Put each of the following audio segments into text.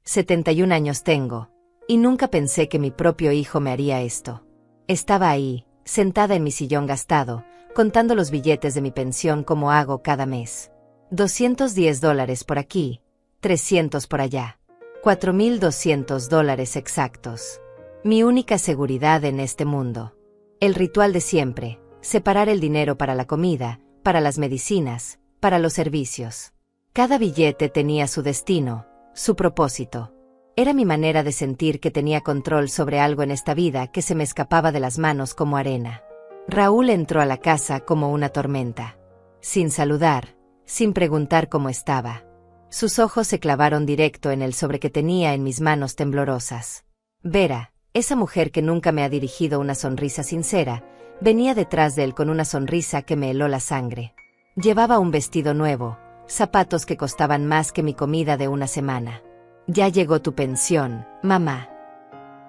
71 años tengo, y nunca pensé que mi propio hijo me haría esto. Estaba ahí, sentada en mi sillón gastado, contando los billetes de mi pensión como hago cada mes. $210 por aquí, 300 por allá. $4,200 exactos. Mi única seguridad en este mundo. El ritual de siempre, separar el dinero para la comida, para las medicinas, para los servicios. Cada billete tenía su destino, su propósito. Era mi manera de sentir que tenía control sobre algo en esta vida que se me escapaba de las manos como arena. Raúl entró a la casa como una tormenta. Sin saludar, sin preguntar cómo estaba. Sus ojos se clavaron directo en el sobre que tenía en mis manos temblorosas. Vera, esa mujer que nunca me ha dirigido una sonrisa sincera, venía detrás de él con una sonrisa que me heló la sangre. Llevaba un vestido nuevo, zapatos que costaban más que mi comida de una semana. Ya llegó tu pensión, mamá.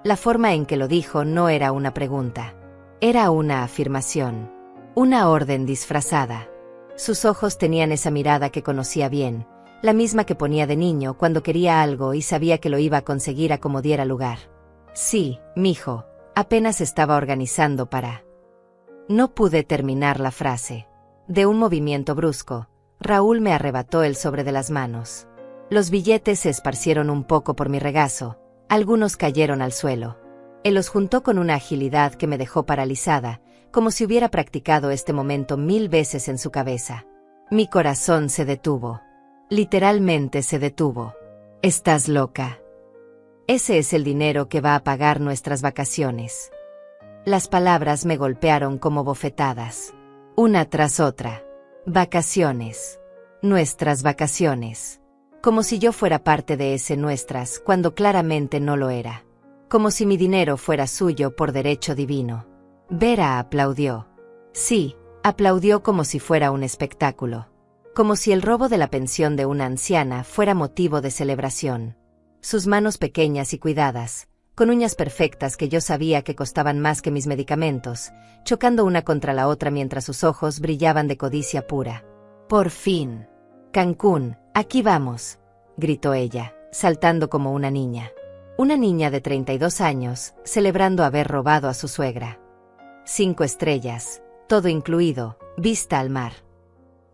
La forma en que lo dijo no era una pregunta. Era una afirmación. Una orden disfrazada. Sus ojos tenían esa mirada que conocía bien, la misma que ponía de niño cuando quería algo y sabía que lo iba a conseguir a como diera lugar. Sí, mijo, apenas estaba organizando para... No pude terminar la frase. De un movimiento brusco, Raúl me arrebató el sobre de las manos. Los billetes se esparcieron un poco por mi regazo, algunos cayeron al suelo. Él los juntó con una agilidad que me dejó paralizada, como si hubiera practicado este momento 1000 veces en su cabeza. Mi corazón se detuvo. Literalmente se detuvo. Estás loca. Ese es el dinero que va a pagar nuestras vacaciones. Las palabras me golpearon como bofetadas. Una tras otra. Vacaciones. Nuestras vacaciones. Como si yo fuera parte de ese nuestras, cuando claramente no lo era. Como si mi dinero fuera suyo por derecho divino. Vera aplaudió. Sí, aplaudió como si fuera un espectáculo. Como si el robo de la pensión de una anciana fuera motivo de celebración. Sus manos pequeñas y cuidadas, con uñas perfectas que yo sabía que costaban más que mis medicamentos, chocando una contra la otra mientras sus ojos brillaban de codicia pura. Por fin. Cancún, aquí vamos, gritó ella, saltando como una niña. Una niña de 32 años, celebrando haber robado a su suegra. 5 estrellas, todo incluido, vista al mar.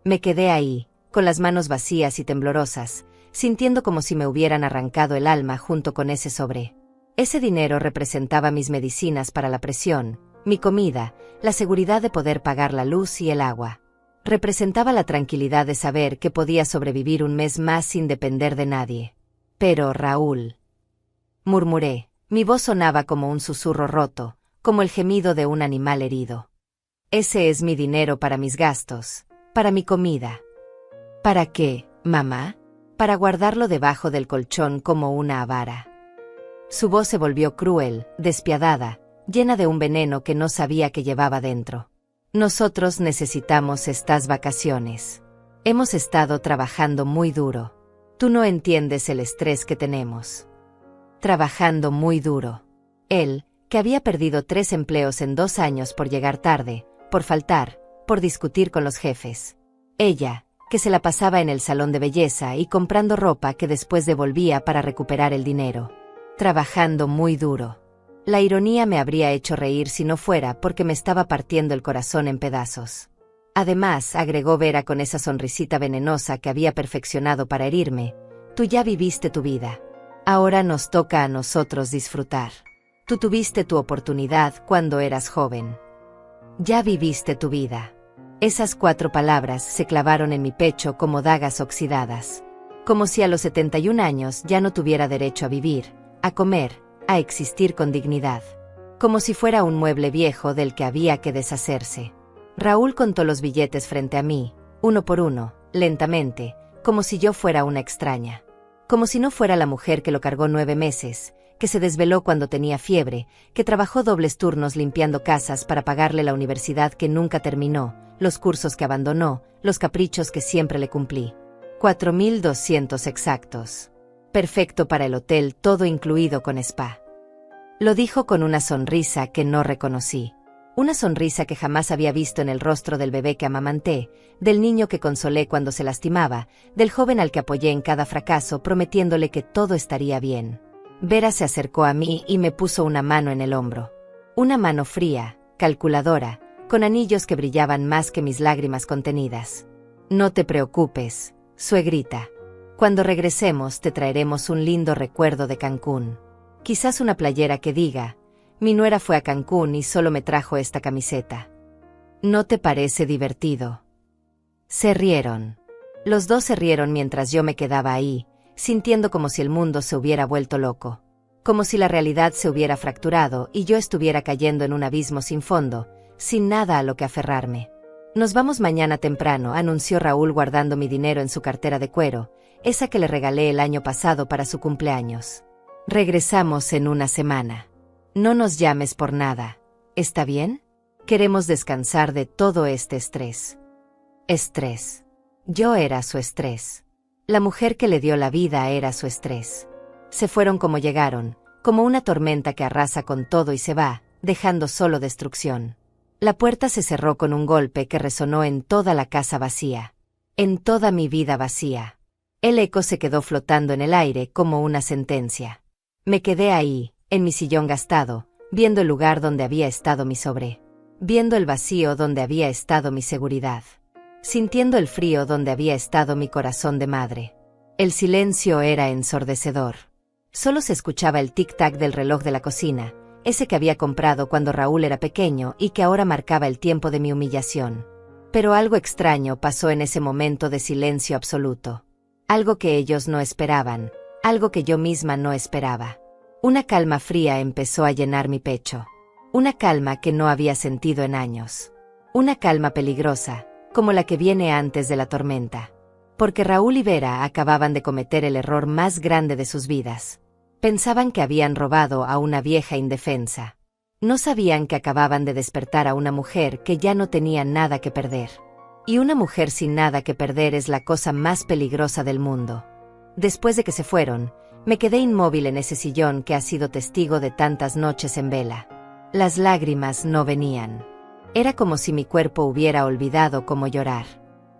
Me quedé ahí, con las manos vacías y temblorosas, sintiendo como si me hubieran arrancado el alma junto con ese sobre. Ese dinero representaba mis medicinas para la presión, mi comida, la seguridad de poder pagar la luz y el agua. Representaba la tranquilidad de saber que podía sobrevivir un mes más sin depender de nadie. Pero, Raúl, murmuré, mi voz sonaba como un susurro roto, como el gemido de un animal herido. Ese es mi dinero para mis gastos, para mi comida. ¿Para qué, mamá? Para guardarlo debajo del colchón como una avara. Su voz se volvió cruel, despiadada, llena de un veneno que no sabía que llevaba dentro. Nosotros necesitamos estas vacaciones. Hemos estado trabajando muy duro. Tú no entiendes el estrés que tenemos. Trabajando muy duro. Él, que había perdido 3 empleos en 2 años por llegar tarde, por faltar, por discutir con los jefes. Ella, que se la pasaba en el salón de belleza y comprando ropa que después devolvía para recuperar el dinero. Trabajando muy duro. La ironía me habría hecho reír si no fuera porque me estaba partiendo el corazón en pedazos. Además, agregó Vera con esa sonrisita venenosa que había perfeccionado para herirme, tú ya viviste tu vida. Ahora nos toca a nosotros disfrutar. Tú tuviste tu oportunidad cuando eras joven. Ya viviste tu vida. Esas 4 palabras se clavaron en mi pecho como dagas oxidadas. Como si a los 71 años ya no tuviera derecho a vivir, a comer, a existir con dignidad. Como si fuera un mueble viejo del que había que deshacerse. Raúl contó los billetes frente a mí, uno por uno, lentamente, como si yo fuera una extraña. Como si no fuera la mujer que lo cargó 9 meses, que se desveló cuando tenía fiebre, que trabajó dobles turnos limpiando casas para pagarle la universidad que nunca terminó, los cursos que abandonó, los caprichos que siempre le cumplí. 4,200 exactos. Perfecto para el hotel, todo incluido con spa. Lo dijo con una sonrisa que no reconocí. Una sonrisa que jamás había visto en el rostro del bebé que amamanté, del niño que consolé cuando se lastimaba, del joven al que apoyé en cada fracaso prometiéndole que todo estaría bien. Vera se acercó a mí y me puso una mano en el hombro. Una mano fría, calculadora, con anillos que brillaban más que mis lágrimas contenidas. No te preocupes, suegrita. Cuando regresemos te traeremos un lindo recuerdo de Cancún. Quizás una playera que diga: mi nuera fue a Cancún y solo me trajo esta camiseta. ¿No te parece divertido? Se rieron. Los dos se rieron mientras yo me quedaba ahí, sintiendo como si el mundo se hubiera vuelto loco. Como si la realidad se hubiera fracturado y yo estuviera cayendo en un abismo sin fondo, sin nada a lo que aferrarme. Nos vamos mañana temprano, anunció Raúl guardando mi dinero en su cartera de cuero, esa que le regalé el año pasado para su cumpleaños. Regresamos en una semana. No nos llames por nada, ¿está bien? Queremos descansar de todo este estrés. Estrés. Yo era su estrés. La mujer que le dio la vida era su estrés. Se fueron como llegaron, como una tormenta que arrasa con todo y se va, dejando solo destrucción. La puerta se cerró con un golpe que resonó en toda la casa vacía. En toda mi vida vacía. El eco se quedó flotando en el aire como una sentencia. Me quedé ahí, en mi sillón gastado, viendo el lugar donde había estado mi sobre. Viendo el vacío donde había estado mi seguridad. Sintiendo el frío donde había estado mi corazón de madre. El silencio era ensordecedor. Solo se escuchaba el tic-tac del reloj de la cocina, ese que había comprado cuando Raúl era pequeño y que ahora marcaba el tiempo de mi humillación. Pero algo extraño pasó en ese momento de silencio absoluto. Algo que ellos no esperaban, algo que yo misma no esperaba. Una calma fría empezó a llenar mi pecho. Una calma que no había sentido en años. Una calma peligrosa, como la que viene antes de la tormenta. Porque Raúl y Vera acababan de cometer el error más grande de sus vidas. Pensaban que habían robado a una vieja indefensa. No sabían que acababan de despertar a una mujer que ya no tenía nada que perder. Y una mujer sin nada que perder es la cosa más peligrosa del mundo. Después de que se fueron, me quedé inmóvil en ese sillón que ha sido testigo de tantas noches en vela. Las lágrimas no venían. Era como si mi cuerpo hubiera olvidado cómo llorar.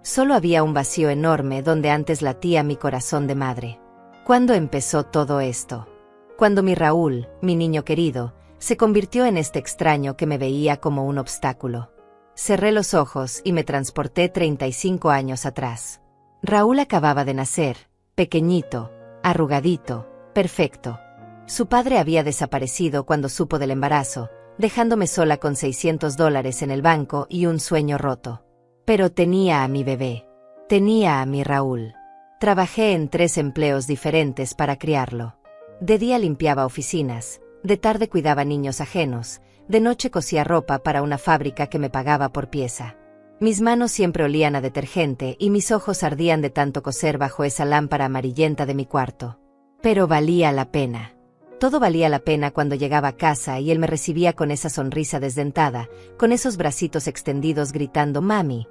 Solo había un vacío enorme donde antes latía mi corazón de madre. ¿Cuándo empezó todo esto? Cuando mi Raúl, mi niño querido, se convirtió en este extraño que me veía como un obstáculo. Cerré los ojos y me transporté 35 años atrás. Raúl acababa de nacer, pequeñito, arrugadito, perfecto. Su padre había desaparecido cuando supo del embarazo, dejándome sola con $600 en el banco y un sueño roto. Pero tenía a mi bebé. Tenía a mi Raúl. Trabajé en 3 empleos diferentes para criarlo. De día limpiaba oficinas, de tarde cuidaba niños ajenos, de noche cosía ropa para una fábrica que me pagaba por pieza. Mis manos siempre olían a detergente y mis ojos ardían de tanto coser bajo esa lámpara amarillenta de mi cuarto. Pero valía la pena. Todo valía la pena cuando llegaba a casa y él me recibía con esa sonrisa desdentada, con esos bracitos extendidos gritando «Mami»,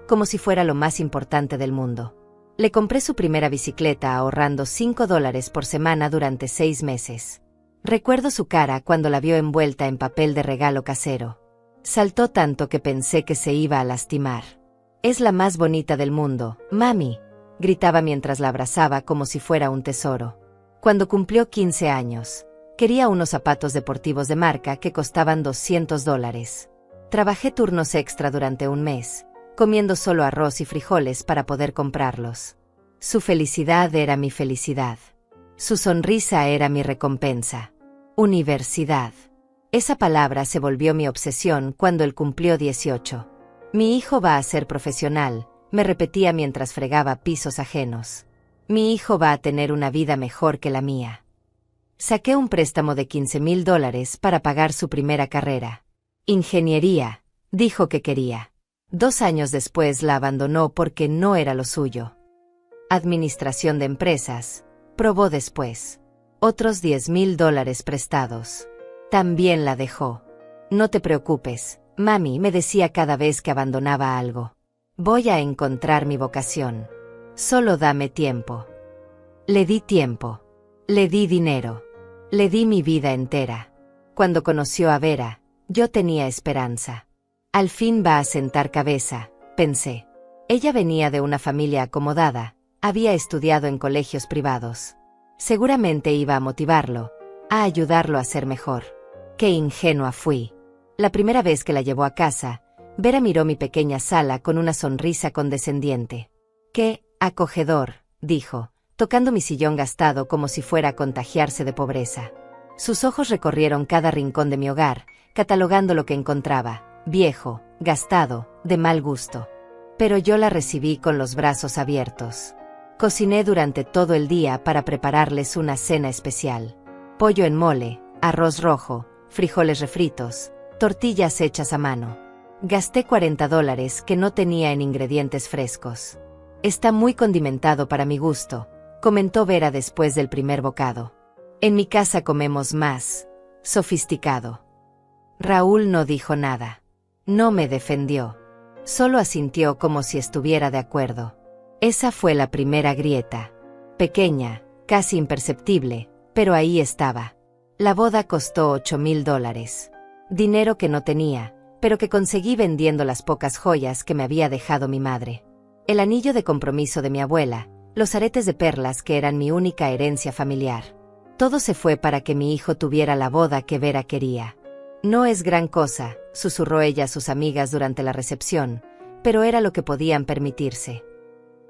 como si fuera lo más importante del mundo. Le compré su primera bicicleta ahorrando $5 por semana durante 6 meses. Recuerdo su cara cuando la vio envuelta en papel de regalo casero. Saltó tanto que pensé que se iba a lastimar. «Es la más bonita del mundo, mami», gritaba mientras la abrazaba como si fuera un tesoro. Cuando cumplió 15 años, quería unos zapatos deportivos de marca que costaban $200. Trabajé turnos extra durante un mes, comiendo solo arroz y frijoles para poder comprarlos. Su felicidad era mi felicidad. Su sonrisa era mi recompensa. Universidad. Esa palabra se volvió mi obsesión cuando él cumplió 18. Mi hijo va a ser profesional, me repetía mientras fregaba pisos ajenos. Mi hijo va a tener una vida mejor que la mía. Saqué un préstamo de $15,000 para pagar su primera carrera. Ingeniería, dijo que quería. 2 años después la abandonó porque no era lo suyo. Administración de empresas, probó después. Otros $10,000 prestados. También la dejó. No te preocupes, mami, me decía cada vez que abandonaba algo. Voy a encontrar mi vocación. Solo dame tiempo. Le di tiempo. Le di dinero. Le di mi vida entera. Cuando conoció a Vera, Yo tenía esperanza. Al fin va a sentar cabeza, pensé. Ella venía de una familia acomodada, había estudiado en colegios privados. Seguramente iba a motivarlo, a ayudarlo a ser mejor. Qué ingenua fui. La primera vez que la llevó a casa, Vera miró mi pequeña sala con una sonrisa condescendiente. Qué acogedor, dijo, tocando mi sillón gastado como si fuera a contagiarse de pobreza. Sus ojos recorrieron cada rincón de mi hogar, catalogando lo que encontraba, viejo, gastado, de mal gusto. Pero yo la recibí con los brazos abiertos. Cociné durante todo el día para prepararles una cena especial. Pollo en mole, arroz rojo, frijoles refritos, tortillas hechas a mano. Gasté $40 que no tenía en ingredientes frescos. Está muy condimentado para mi gusto, comentó Vera después del primer bocado. En mi casa comemos más sofisticado. Raúl no dijo nada. No me defendió. Solo asintió como si estuviera de acuerdo. Esa fue la primera grieta. Pequeña, casi imperceptible, pero ahí estaba. La boda costó $8,000. Dinero que no tenía, pero que conseguí vendiendo las pocas joyas que me había dejado mi madre. El anillo de compromiso de mi abuela, los aretes de perlas que eran mi única herencia familiar. Todo se fue para que mi hijo tuviera la boda que Vera quería. No es gran cosa, susurró ella a sus amigas durante la recepción, pero era lo que podían permitirse.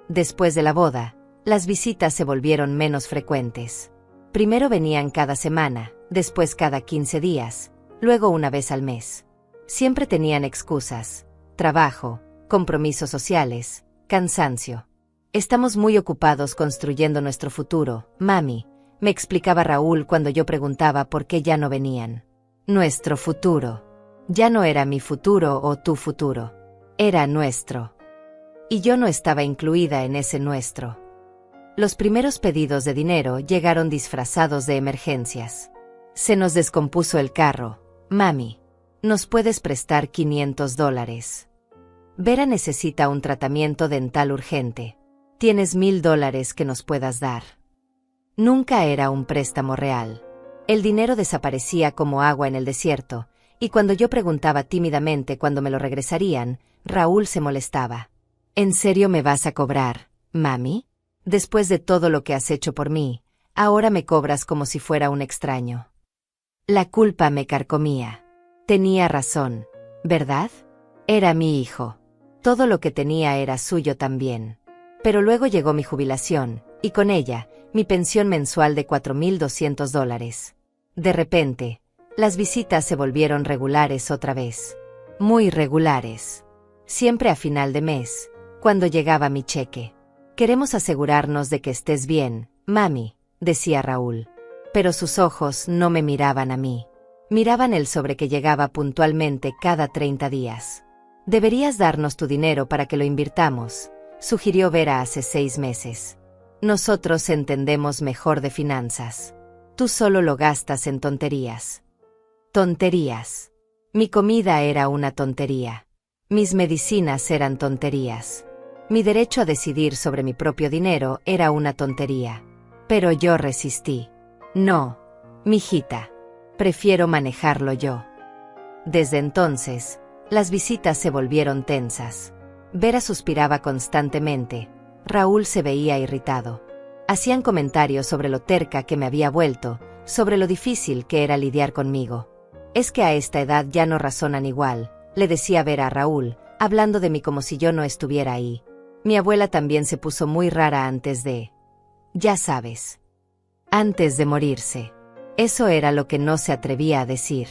Después de la boda, las visitas se volvieron menos frecuentes. Primero venían cada semana, después cada 15 días, luego una vez al mes. Siempre tenían excusas: trabajo, compromisos sociales, cansancio. Estamos muy ocupados construyendo nuestro futuro, mami, me explicaba Raúl cuando yo preguntaba por qué ya no venían. Nuestro futuro. Ya no era mi futuro o tu futuro. Era nuestro. Y yo no estaba incluida en ese nuestro. Los primeros pedidos de dinero llegaron disfrazados de emergencias. Se nos descompuso el carro. Mami, ¿nos puedes prestar $500? Vera necesita un tratamiento dental urgente. ¿Tienes $1,000 que nos puedas dar? Nunca era un préstamo real. El dinero desaparecía como agua en el desierto, y cuando yo preguntaba tímidamente cuándo me lo regresarían, Raúl se molestaba. ¿En serio me vas a cobrar, mami? Después de todo lo que has hecho por mí, ahora me cobras como si fuera un extraño. La culpa me carcomía. Tenía razón, ¿verdad? Era mi hijo. Todo lo que tenía era suyo también. Pero luego llegó mi jubilación, y con ella, mi pensión mensual de $4,200. De repente, las visitas se volvieron regulares otra vez. Muy regulares. Siempre a final de mes, cuando llegaba mi cheque. Queremos asegurarnos de que estés bien, mami, decía Raúl. Pero sus ojos no me miraban a mí. Miraban el sobre que llegaba puntualmente cada 30 días. Deberías darnos tu dinero para que lo invirtamos, sugirió Vera hace 6 meses. Nosotros entendemos mejor de finanzas. Tú solo lo gastas en tonterías. Tonterías. Mi comida era una tontería. Mis medicinas eran tonterías. Mi derecho a decidir sobre mi propio dinero era una tontería. Pero yo resistí. No, mijita. Prefiero manejarlo yo. Desde entonces, las visitas se volvieron tensas. Vera suspiraba constantemente. Raúl se veía irritado. Hacían comentarios sobre lo terca que me había vuelto, sobre lo difícil que era lidiar conmigo. Es que a esta edad ya no razonan igual, le decía Vera a Raúl, hablando de mí como si yo no estuviera ahí. Mi abuela también se puso muy rara antes de... Ya sabes. Antes de morirse. Eso era lo que no se atrevía a decir.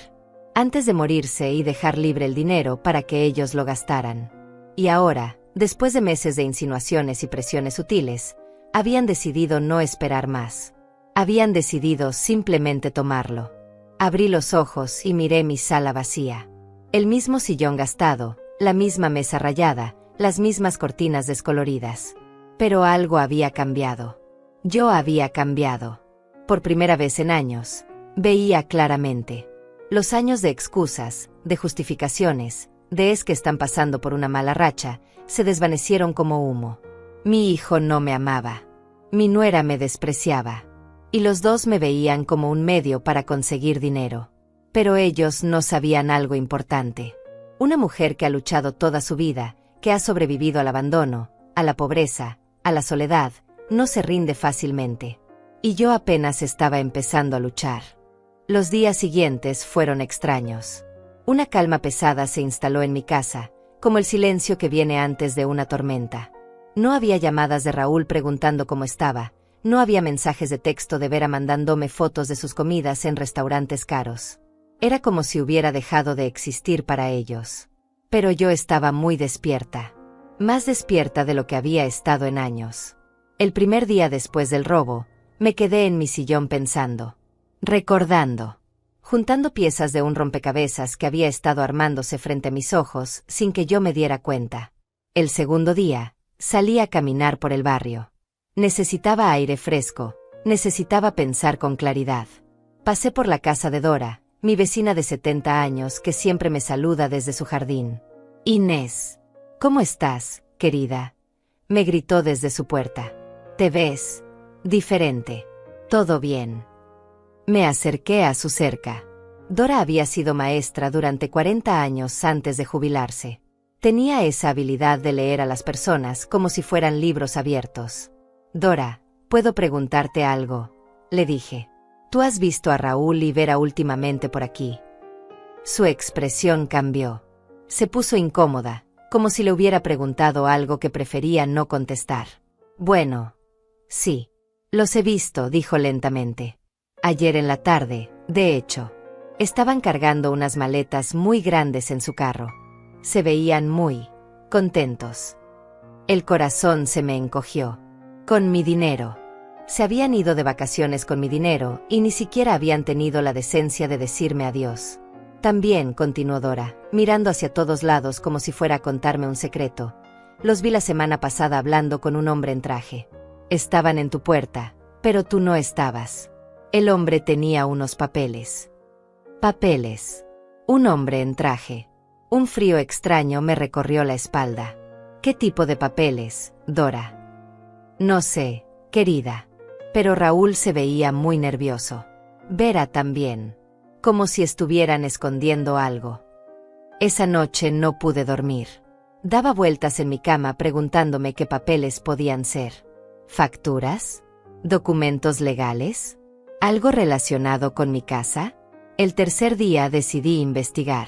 Antes de morirse y dejar libre el dinero para que ellos lo gastaran. Y ahora, después de meses de insinuaciones y presiones sutiles, habían decidido no esperar más. Habían decidido simplemente tomarlo. Abrí los ojos y miré mi sala vacía. El mismo sillón gastado, la misma mesa rayada, las mismas cortinas descoloridas. Pero algo había cambiado. Yo había cambiado. Por primera vez en años, veía claramente. Los años de excusas, de justificaciones, de es que están pasando por una mala racha, se desvanecieron como humo. Mi hijo no me amaba. Mi nuera me despreciaba. Y los dos me veían como un medio para conseguir dinero. Pero ellos no sabían algo importante. Una mujer que ha luchado toda su vida, que ha sobrevivido al abandono, a la pobreza, a la soledad, no se rinde fácilmente. Y yo apenas estaba empezando a luchar. Los días siguientes fueron extraños. Una calma pesada se instaló en mi casa, como el silencio que viene antes de una tormenta. No había llamadas de Raúl preguntando cómo estaba, no había mensajes de texto de Vera mandándome fotos de sus comidas en restaurantes caros. Era como si hubiera dejado de existir para ellos. Pero yo estaba muy despierta. Más despierta de lo que había estado en años. El primer día después del robo, me quedé en mi sillón pensando, recordando, juntando piezas de un rompecabezas que había estado armándose frente a mis ojos sin que yo me diera cuenta. El segundo día, salí a caminar por el barrio. Necesitaba aire fresco, necesitaba pensar con claridad. Pasé por la casa de Dora, mi vecina de 70 años que siempre me saluda desde su jardín. Inés, ¿cómo estás, querida? Me gritó desde su puerta. Te ves diferente. ¿Todo bien? Me acerqué a su cerca. Dora había sido maestra durante 40 años antes de jubilarse. Tenía esa habilidad de leer a las personas como si fueran libros abiertos. Dora, ¿puedo preguntarte algo?, le dije. ¿Tú has visto a Raúl y Vera últimamente por aquí? Su expresión cambió. Se puso incómoda, como si le hubiera preguntado algo que prefería no contestar. Bueno, sí. Los he visto, dijo lentamente. Ayer en la tarde, de hecho. Estaban cargando unas maletas muy grandes en su carro. Se veían muy contentos. El corazón se me encogió. Con mi dinero. Se habían ido de vacaciones con mi dinero y ni siquiera habían tenido la decencia de decirme adiós. También, continuó Dora, mirando hacia todos lados como si fuera a contarme un secreto. Los vi la semana pasada hablando con un hombre en traje. Estaban en tu puerta, pero tú no estabas. El hombre tenía unos papeles. Papeles. Un hombre en traje. Un frío extraño me recorrió la espalda. ¿Qué tipo de papeles, Dora? No sé, querida. Pero Raúl se veía muy nervioso. Vera también. Como si estuvieran escondiendo algo. Esa noche no pude dormir. Daba vueltas en mi cama preguntándome qué papeles podían ser. ¿Facturas? ¿Documentos legales? ¿Algo relacionado con mi casa? El tercer día decidí investigar.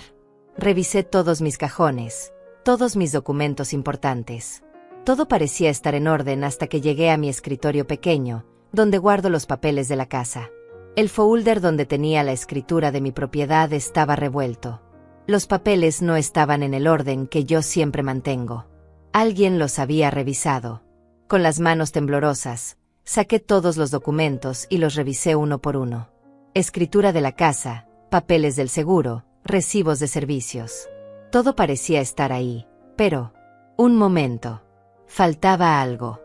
Revisé todos mis cajones, todos mis documentos importantes. Todo parecía estar en orden hasta que llegué a mi escritorio pequeño, donde guardo los papeles de la casa. El folder donde tenía la escritura de mi propiedad estaba revuelto. Los papeles no estaban en el orden que yo siempre mantengo. Alguien los había revisado. Con las manos temblorosas, saqué todos los documentos y los revisé uno por uno. Escritura de la casa, papeles del seguro, recibos de servicios. Todo parecía estar ahí, pero... un momento. Faltaba algo.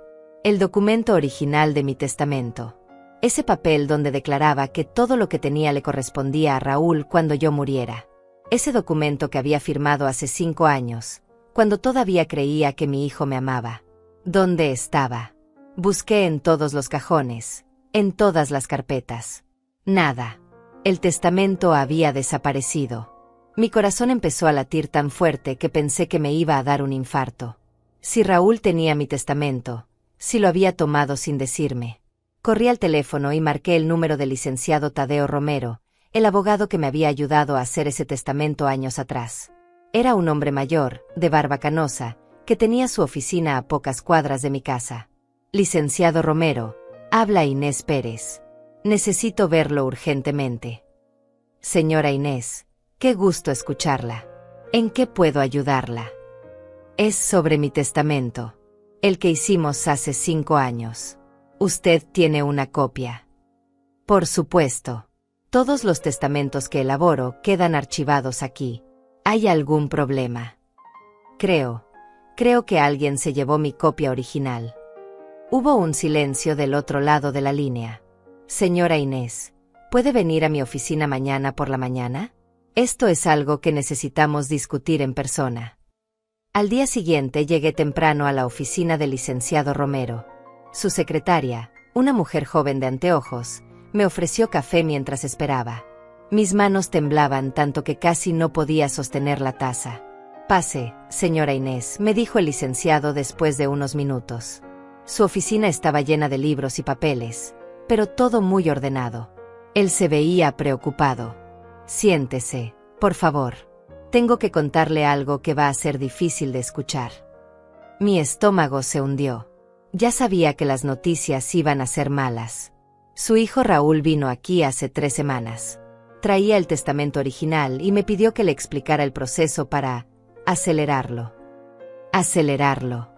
El documento original de mi testamento. Ese papel donde declaraba que todo lo que tenía le correspondía a Raúl cuando yo muriera. Ese documento que había firmado hace 5 años, cuando todavía creía que mi hijo me amaba. ¿Dónde estaba? Busqué en todos los cajones, en todas las carpetas. Nada. El testamento había desaparecido. Mi corazón empezó a latir tan fuerte que pensé que me iba a dar un infarto. Si Raúl tenía mi testamento, si lo había tomado sin decirme. Corrí al teléfono y marqué el número del licenciado Tadeo Romero, el abogado que me había ayudado a hacer ese testamento años atrás. Era un hombre mayor, de barba canosa, que tenía su oficina a pocas cuadras de mi casa. Licenciado Romero, habla Inés Pérez. Necesito verlo urgentemente. Señora Inés, qué gusto escucharla. ¿En qué puedo ayudarla? Es sobre mi testamento. El que hicimos hace 5 años. ¿Usted tiene una copia? Por supuesto. Todos los testamentos que elaboro quedan archivados aquí. ¿Hay algún problema? Creo que alguien se llevó mi copia original. Hubo un silencio del otro lado de la línea. Señora Inés, ¿puede venir a mi oficina mañana por la mañana? Esto es algo que necesitamos discutir en persona. Al día siguiente llegué temprano a la oficina del licenciado Romero. Su secretaria, una mujer joven de anteojos, me ofreció café mientras esperaba. Mis manos temblaban tanto que casi no podía sostener la taza. «Pase, señora Inés», me dijo el licenciado después de unos minutos. Su oficina estaba llena de libros y papeles, pero todo muy ordenado. Él se veía preocupado. «Siéntese, por favor. Tengo que contarle algo que va a ser difícil de escuchar». Mi estómago se hundió. Ya sabía que las noticias iban a ser malas. Su hijo Raúl vino aquí hace 3 semanas. Traía el testamento original y me pidió que le explicara el proceso para acelerarlo. Acelerarlo.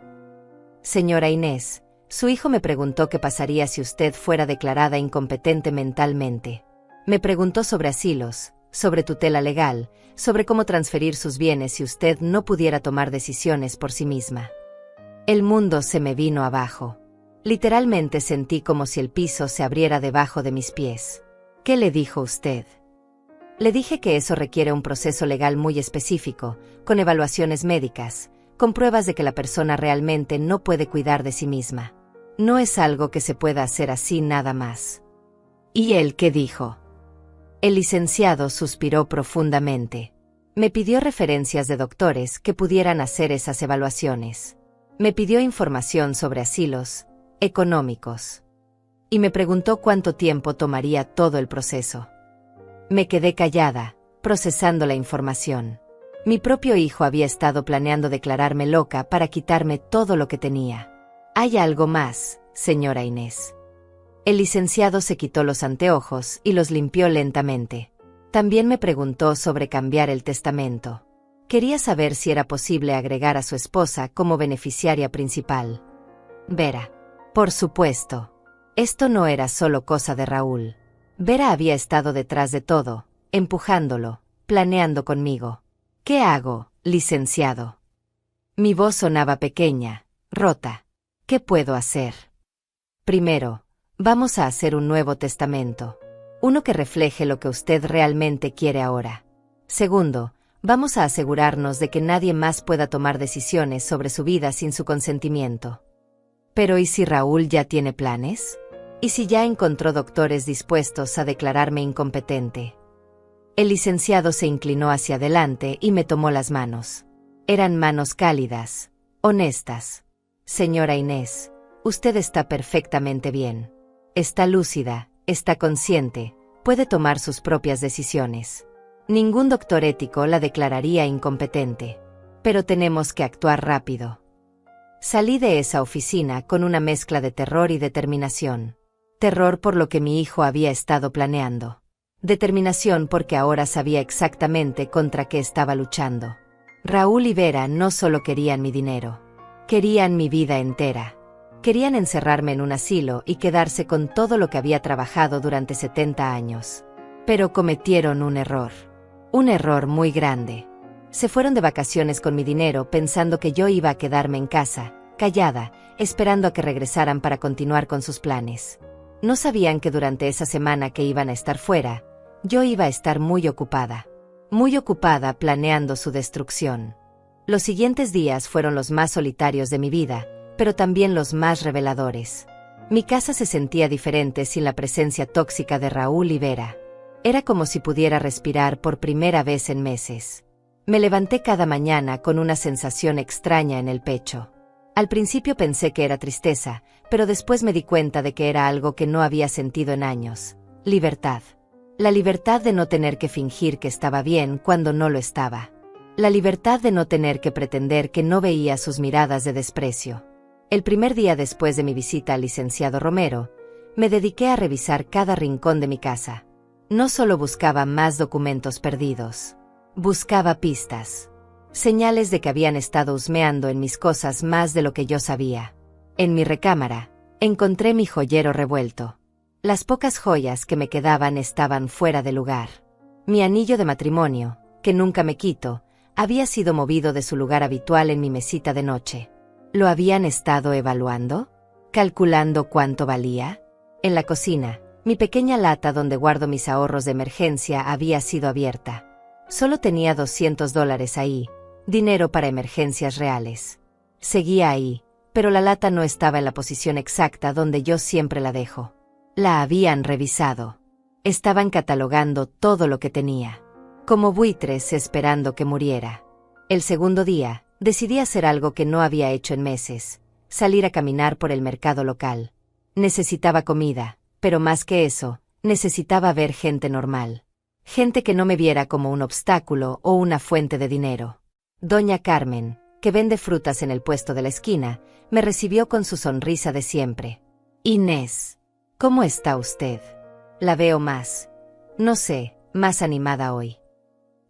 Señora Inés, su hijo me preguntó qué pasaría si usted fuera declarada incompetente mentalmente. Me preguntó sobre asilos, sobre tutela legal, sobre cómo transferir sus bienes si usted no pudiera tomar decisiones por sí misma. El mundo se me vino abajo. Literalmente sentí como si el piso se abriera debajo de mis pies. ¿Qué le dijo usted? Le dije que eso requiere un proceso legal muy específico, con evaluaciones médicas, con pruebas de que la persona realmente no puede cuidar de sí misma. No es algo que se pueda hacer así nada más. ¿Y él qué dijo? El licenciado suspiró profundamente. Me pidió referencias de doctores que pudieran hacer esas evaluaciones. Me pidió información sobre asilos económicos. Y me preguntó cuánto tiempo tomaría todo el proceso. Me quedé callada, procesando la información. Mi propio hijo había estado planeando declararme loca para quitarme todo lo que tenía. ¿Hay algo más, señora Inés? El licenciado se quitó los anteojos y los limpió lentamente. También me preguntó sobre cambiar el testamento. Quería saber si era posible agregar a su esposa como beneficiaria principal. Vera. Por supuesto. Esto no era solo cosa de Raúl. Vera había estado detrás de todo, empujándolo, planeando conmigo. ¿Qué hago, licenciado? Mi voz sonaba pequeña, rota. ¿Qué puedo hacer? Primero, vamos a hacer un nuevo testamento. Uno que refleje lo que usted realmente quiere ahora. Segundo, vamos a asegurarnos de que nadie más pueda tomar decisiones sobre su vida sin su consentimiento. Pero ¿y si Raúl ya tiene planes? ¿Y si ya encontró doctores dispuestos a declararme incompetente? El licenciado se inclinó hacia adelante y me tomó las manos. Eran manos cálidas, honestas. Señora Inés, usted está perfectamente bien. Está lúcida, está consciente, puede tomar sus propias decisiones. Ningún doctor ético la declararía incompetente. Pero tenemos que actuar rápido. Salí de esa oficina con una mezcla de terror y determinación. Terror por lo que mi hijo había estado planeando. Determinación porque ahora sabía exactamente contra qué estaba luchando. Raúl y Vera no solo querían mi dinero. Querían mi vida entera. Querían encerrarme en un asilo y quedarse con todo lo que había trabajado durante 70 años. Pero cometieron un error. Un error muy grande. Se fueron de vacaciones con mi dinero pensando que yo iba a quedarme en casa, callada, esperando a que regresaran para continuar con sus planes. No sabían que durante esa semana que iban a estar fuera, yo iba a estar muy ocupada planeando su destrucción. Los siguientes días fueron los más solitarios de mi vida, pero también los más reveladores. Mi casa se sentía diferente sin la presencia tóxica de Raúl y Vera. Era como si pudiera respirar por primera vez en meses. Me levanté cada mañana con una sensación extraña en el pecho. Al principio pensé que era tristeza, pero después me di cuenta de que era algo que no había sentido en años. Libertad. La libertad de no tener que fingir que estaba bien cuando no lo estaba. La libertad de no tener que pretender que no veía sus miradas de desprecio. El primer día después de mi visita al licenciado Romero, me dediqué a revisar cada rincón de mi casa. No solo buscaba más documentos perdidos. Buscaba pistas. Señales de que habían estado husmeando en mis cosas más de lo que yo sabía. En mi recámara, encontré mi joyero revuelto. Las pocas joyas que me quedaban estaban fuera de lugar. Mi anillo de matrimonio, que nunca me quito, había sido movido de su lugar habitual en mi mesita de noche. ¿Lo habían estado evaluando? ¿Calculando cuánto valía? En la cocina, mi pequeña lata donde guardo mis ahorros de emergencia había sido abierta. Solo tenía $200 ahí, dinero para emergencias reales. Seguía ahí, pero la lata no estaba en la posición exacta donde yo siempre la dejo. La habían revisado. Estaban catalogando todo lo que tenía, como buitres esperando que muriera. El segundo día, decidí hacer algo que no había hecho en meses: salir a caminar por el mercado local. Necesitaba comida, pero más que eso, necesitaba ver gente normal. Gente que no me viera como un obstáculo o una fuente de dinero. Doña Carmen, que vende frutas en el puesto de la esquina, me recibió con su sonrisa de siempre. Inés, ¿cómo está usted? La veo más, no sé, más animada hoy.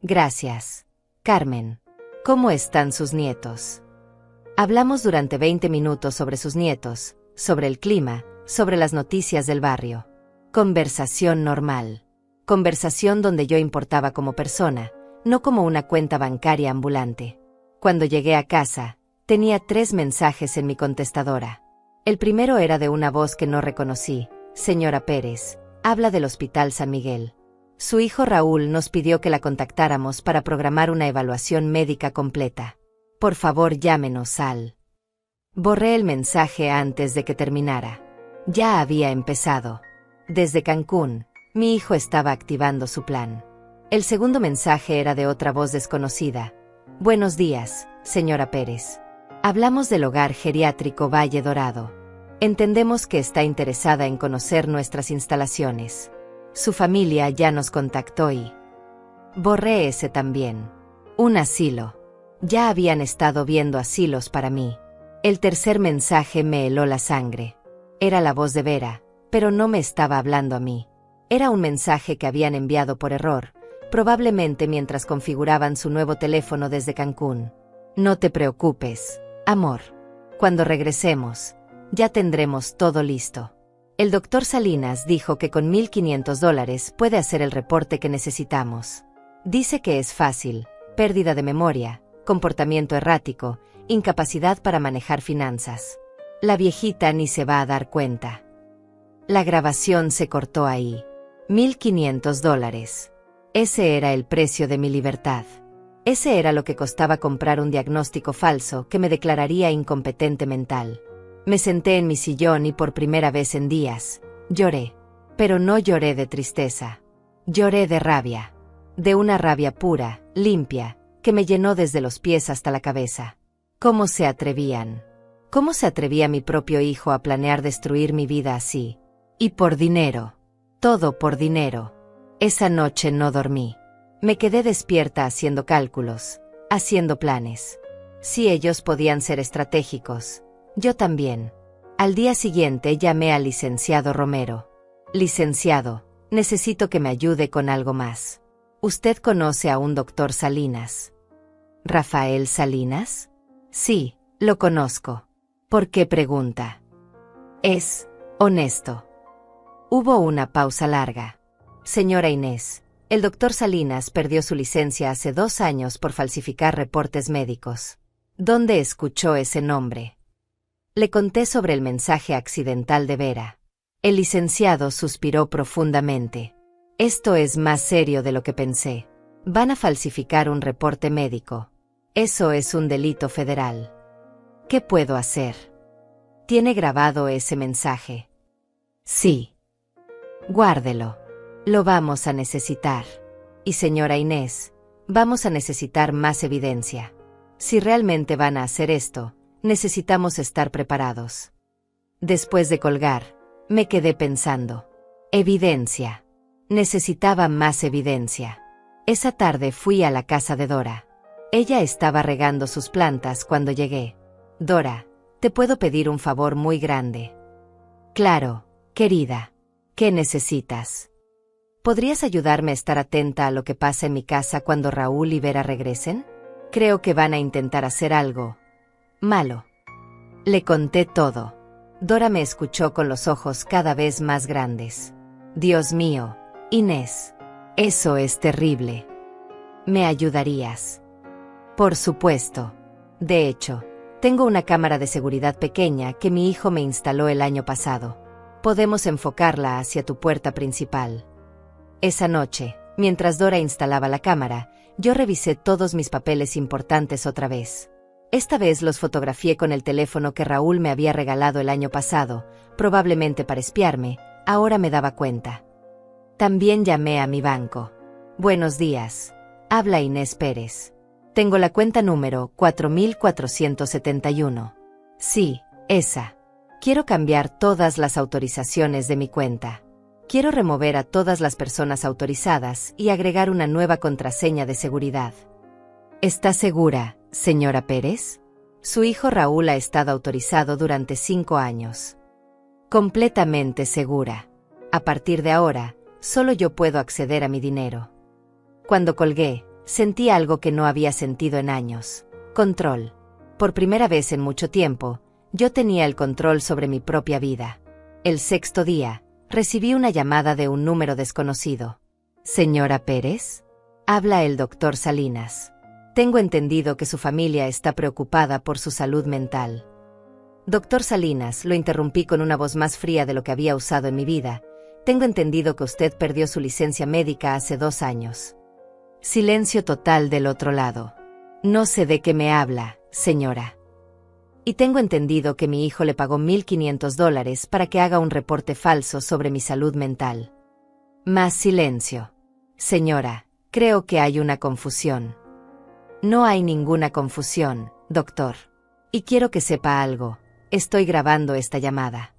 Gracias, Carmen. ¿Cómo están sus nietos? Hablamos durante 20 minutos sobre sus nietos, sobre el clima, sobre las noticias del barrio. Conversación normal. Conversación donde yo importaba como persona, no como una cuenta bancaria ambulante. Cuando llegué a casa, tenía 3 mensajes en mi contestadora. El primero era de una voz que no reconocí. Señora Pérez, habla del Hospital San Miguel. Su hijo Raúl nos pidió que la contactáramos para programar una evaluación médica completa. Por favor, llámenos al... Borré el mensaje antes de que terminara. Ya había empezado. Desde Cancún, mi hijo estaba activando su plan. El segundo mensaje era de otra voz desconocida. Buenos días, señora Pérez. Hablamos del hogar geriátrico Valle Dorado. Entendemos que está interesada en conocer nuestras instalaciones. Su familia ya nos contactó y... Borré ese también. Un asilo. Ya habían estado viendo asilos para mí. El tercer mensaje me heló la sangre. Era la voz de Vera, pero no me estaba hablando a mí. Era un mensaje que habían enviado por error, probablemente mientras configuraban su nuevo teléfono desde Cancún. No te preocupes, amor. Cuando regresemos, ya tendremos todo listo. El doctor Salinas dijo que con $1,500 puede hacer el reporte que necesitamos. Dice que es fácil: pérdida de memoria, comportamiento errático, incapacidad para manejar finanzas. La viejita ni se va a dar cuenta. La grabación se cortó ahí. $1,500. Ese era el precio de mi libertad. Ese era lo que costaba comprar un diagnóstico falso que me declararía incompetente mental. Me senté en mi sillón y por primera vez en días, lloré. Pero no lloré de tristeza. Lloré de rabia. De una rabia pura, limpia, que me llenó desde los pies hasta la cabeza. ¿Cómo se atrevían? ¿Cómo se atrevía mi propio hijo a planear destruir mi vida así? Y por dinero. Todo por dinero. Esa noche no dormí. Me quedé despierta haciendo cálculos, haciendo planes. Si ellos podían ser estratégicos, yo también. Al día siguiente llamé al licenciado Romero. Licenciado, necesito que me ayude con algo más. ¿Usted conoce a un doctor Salinas? ¿Rafael Salinas? Sí, lo conozco. ¿Por qué pregunta? Es honesto. Hubo una pausa larga. Señora Inés, el doctor Salinas perdió su licencia hace 2 años por falsificar reportes médicos. ¿Dónde escuchó ese nombre? Le conté sobre el mensaje accidental de Vera. El licenciado suspiró profundamente. Esto es más serio de lo que pensé. Van a falsificar un reporte médico. Eso es un delito federal. ¿Qué puedo hacer? ¿Tiene grabado ese mensaje? Sí. Guárdelo. Lo vamos a necesitar. Y señora Inés, vamos a necesitar más evidencia. Si realmente van a hacer esto, necesitamos estar preparados. Después de colgar, me quedé pensando. Evidencia. Necesitaba más evidencia. Esa tarde fui a la casa de Dora. Ella estaba regando sus plantas cuando llegué. Dora, ¿te puedo pedir un favor muy grande? Claro, querida. ¿Qué necesitas? ¿Podrías ayudarme a estar atenta a lo que pasa en mi casa cuando Raúl y Vera regresen? Creo que van a intentar hacer algo malo. Le conté todo. Dora me escuchó con los ojos cada vez más grandes. Dios mío, Inés, eso es terrible. ¿Me ayudarías? Por supuesto. De hecho, tengo una cámara de seguridad pequeña que mi hijo me instaló el año pasado. Podemos enfocarla hacia tu puerta principal. Esa noche, mientras Dora instalaba la cámara, yo revisé todos mis papeles importantes otra vez. Esta vez los fotografié con el teléfono que Raúl me había regalado el año pasado, probablemente para espiarme. Ahora me daba cuenta. También llamé a mi banco. Buenos días. Habla Inés Pérez. Tengo la cuenta número 4471. Sí, esa. Quiero cambiar todas las autorizaciones de mi cuenta. Quiero remover a todas las personas autorizadas y agregar una nueva contraseña de seguridad. ¿Está segura, señora Pérez? Su hijo Raúl ha estado autorizado durante 5 años. Completamente segura. A partir de ahora, solo yo puedo acceder a mi dinero. Cuando colgué, sentí algo que no había sentido en años. Control. Por primera vez en mucho tiempo, yo tenía el control sobre mi propia vida. El 6º día, recibí una llamada de un número desconocido. ¿Señora Pérez? Habla el doctor Salinas. Tengo entendido que su familia está preocupada por su salud mental. Doctor Salinas, lo interrumpí con una voz más fría de lo que había usado en mi vida. Tengo entendido que usted perdió su licencia médica hace 2 años. Silencio total del otro lado. No sé de qué me habla, señora. Y tengo entendido que mi hijo le pagó $1,500 para que haga un reporte falso sobre mi salud mental. Más silencio. Señora, creo que hay una confusión. No hay ninguna confusión, doctor. Y quiero que sepa algo. Estoy grabando esta llamada.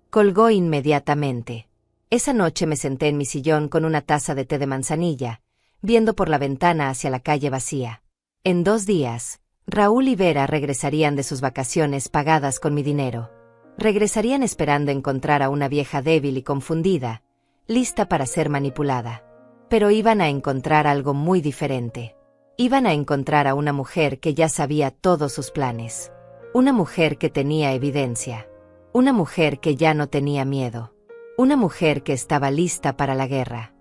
Colgó inmediatamente. Esa noche me senté en mi sillón con una taza de té de manzanilla, viendo por la ventana hacia la calle vacía. En 2 días, Raúl y Vera regresarían de sus vacaciones pagadas con mi dinero. Regresarían esperando encontrar a una vieja débil y confundida, lista para ser manipulada. Pero iban a encontrar algo muy diferente. Iban a encontrar a una mujer que ya sabía todos sus planes. Una mujer que tenía evidencia. Una mujer que ya no tenía miedo. Una mujer que estaba lista para la guerra.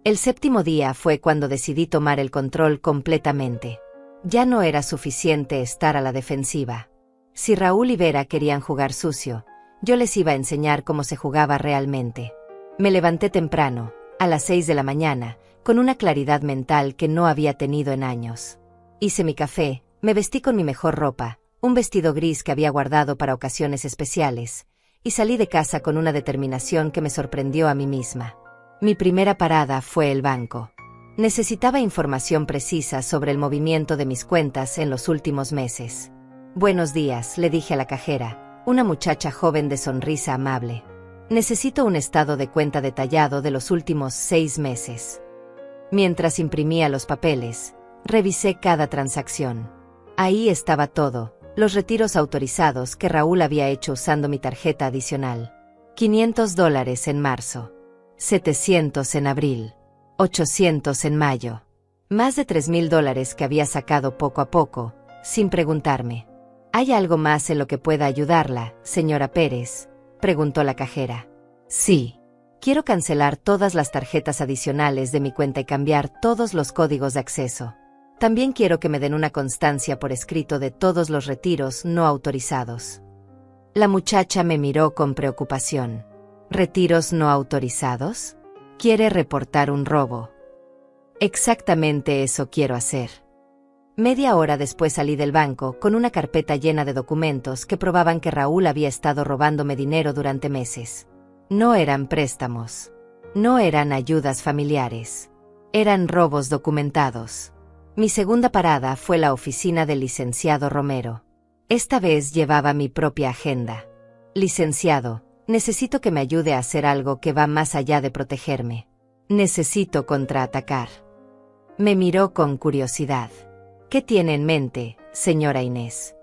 El 7º día fue cuando decidí tomar el control completamente. Ya no era suficiente estar a la defensiva. Si Raúl y Vera querían jugar sucio, yo les iba a enseñar cómo se jugaba realmente. Me levanté temprano, a las 6 de la mañana, con una claridad mental que no había tenido en años. Hice mi café, me vestí con mi mejor ropa, un vestido gris que había guardado para ocasiones especiales, y salí de casa con una determinación que me sorprendió a mí misma. Mi primera parada fue el banco. Necesitaba información precisa sobre el movimiento de mis cuentas en los últimos meses. Buenos días, le dije a la cajera, una muchacha joven de sonrisa amable. Necesito un estado de cuenta detallado de los últimos 6 meses. Mientras imprimía los papeles, revisé cada transacción. Ahí estaba todo, los retiros autorizados que Raúl había hecho usando mi tarjeta adicional. $500 en marzo. 700 en abril. 800 en mayo. Más de $3,000 que había sacado poco a poco, sin preguntarme. ¿Hay algo más en lo que pueda ayudarla, señora Pérez?, preguntó la cajera. Sí. Quiero cancelar todas las tarjetas adicionales de mi cuenta y cambiar todos los códigos de acceso. También quiero que me den una constancia por escrito de todos los retiros no autorizados. La muchacha me miró con preocupación. ¿Retiros no autorizados? ¿Quiere reportar un robo? Exactamente eso quiero hacer. Media hora después salí del banco con una carpeta llena de documentos que probaban que Raúl había estado robándome dinero durante meses. No eran préstamos. No eran ayudas familiares. Eran robos documentados. Mi segunda parada fue la oficina del licenciado Romero. Esta vez llevaba mi propia agenda. Licenciado, necesito que me ayude a hacer algo que va más allá de protegerme. Necesito contraatacar. Me miró con curiosidad. ¿Qué tiene en mente, señora Inés?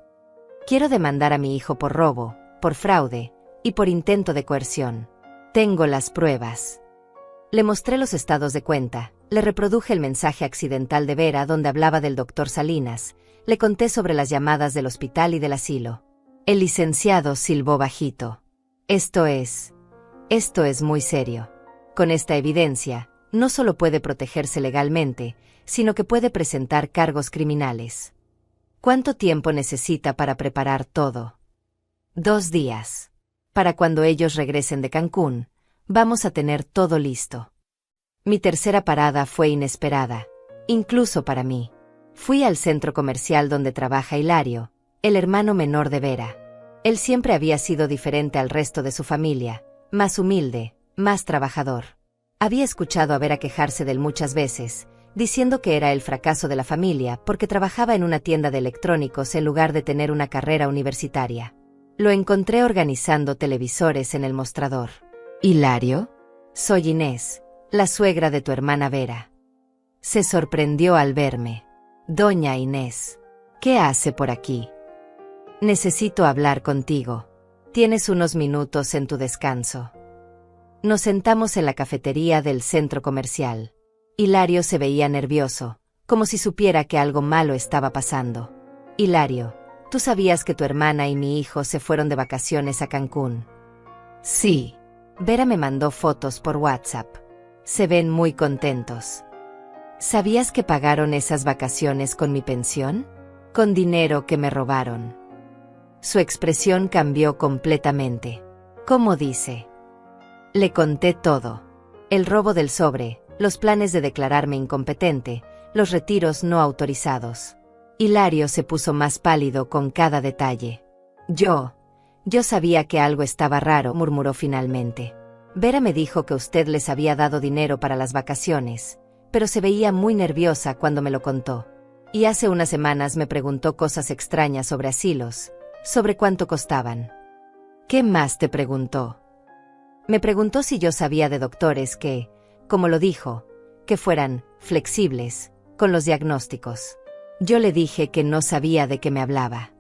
Quiero demandar a mi hijo por robo, por fraude y por intento de coerción. Tengo las pruebas. Le mostré los estados de cuenta, le reproduje el mensaje accidental de Vera donde hablaba del doctor Salinas, le conté sobre las llamadas del hospital y del asilo. El licenciado silbó bajito. Esto es muy serio. Con esta evidencia, no solo puede protegerse legalmente, sino que puede presentar cargos criminales. ¿Cuánto tiempo necesita para preparar todo? 2 días. Para cuando ellos regresen de Cancún, vamos a tener todo listo. Mi tercera parada fue inesperada, incluso para mí. Fui al centro comercial donde trabaja Hilario, el hermano menor de Vera. Él siempre había sido diferente al resto de su familia, más humilde, más trabajador. Había escuchado a Vera quejarse de él muchas veces, diciendo que era el fracaso de la familia porque trabajaba en una tienda de electrónicos en lugar de tener una carrera universitaria. Lo encontré organizando televisores en el mostrador. ¿Hilario? Soy Inés, la suegra de tu hermana Vera. Se sorprendió al verme. Doña Inés, ¿qué hace por aquí? Necesito hablar contigo. ¿Tienes unos minutos en tu descanso? Nos sentamos en la cafetería del centro comercial. Hilario se veía nervioso, como si supiera que algo malo estaba pasando. Hilario, ¿tú sabías que tu hermana y mi hijo se fueron de vacaciones a Cancún? Sí. Vera me mandó fotos por WhatsApp. Se ven muy contentos. ¿Sabías que pagaron esas vacaciones con mi pensión? Con dinero que me robaron. Su expresión cambió completamente. ¿Cómo dice? Le conté todo. El robo del sobre, los planes de declararme incompetente, los retiros no autorizados. Hilario se puso más pálido con cada detalle. Yo sabía que algo estaba raro, murmuró finalmente. Vera me dijo que usted les había dado dinero para las vacaciones, pero se veía muy nerviosa cuando me lo contó. Y hace unas semanas me preguntó cosas extrañas sobre asilos, sobre cuánto costaban. ¿Qué más te preguntó? Me preguntó si yo sabía de doctores que, como lo dijo, que fueran flexibles con los diagnósticos. Yo le dije que no sabía de qué me hablaba.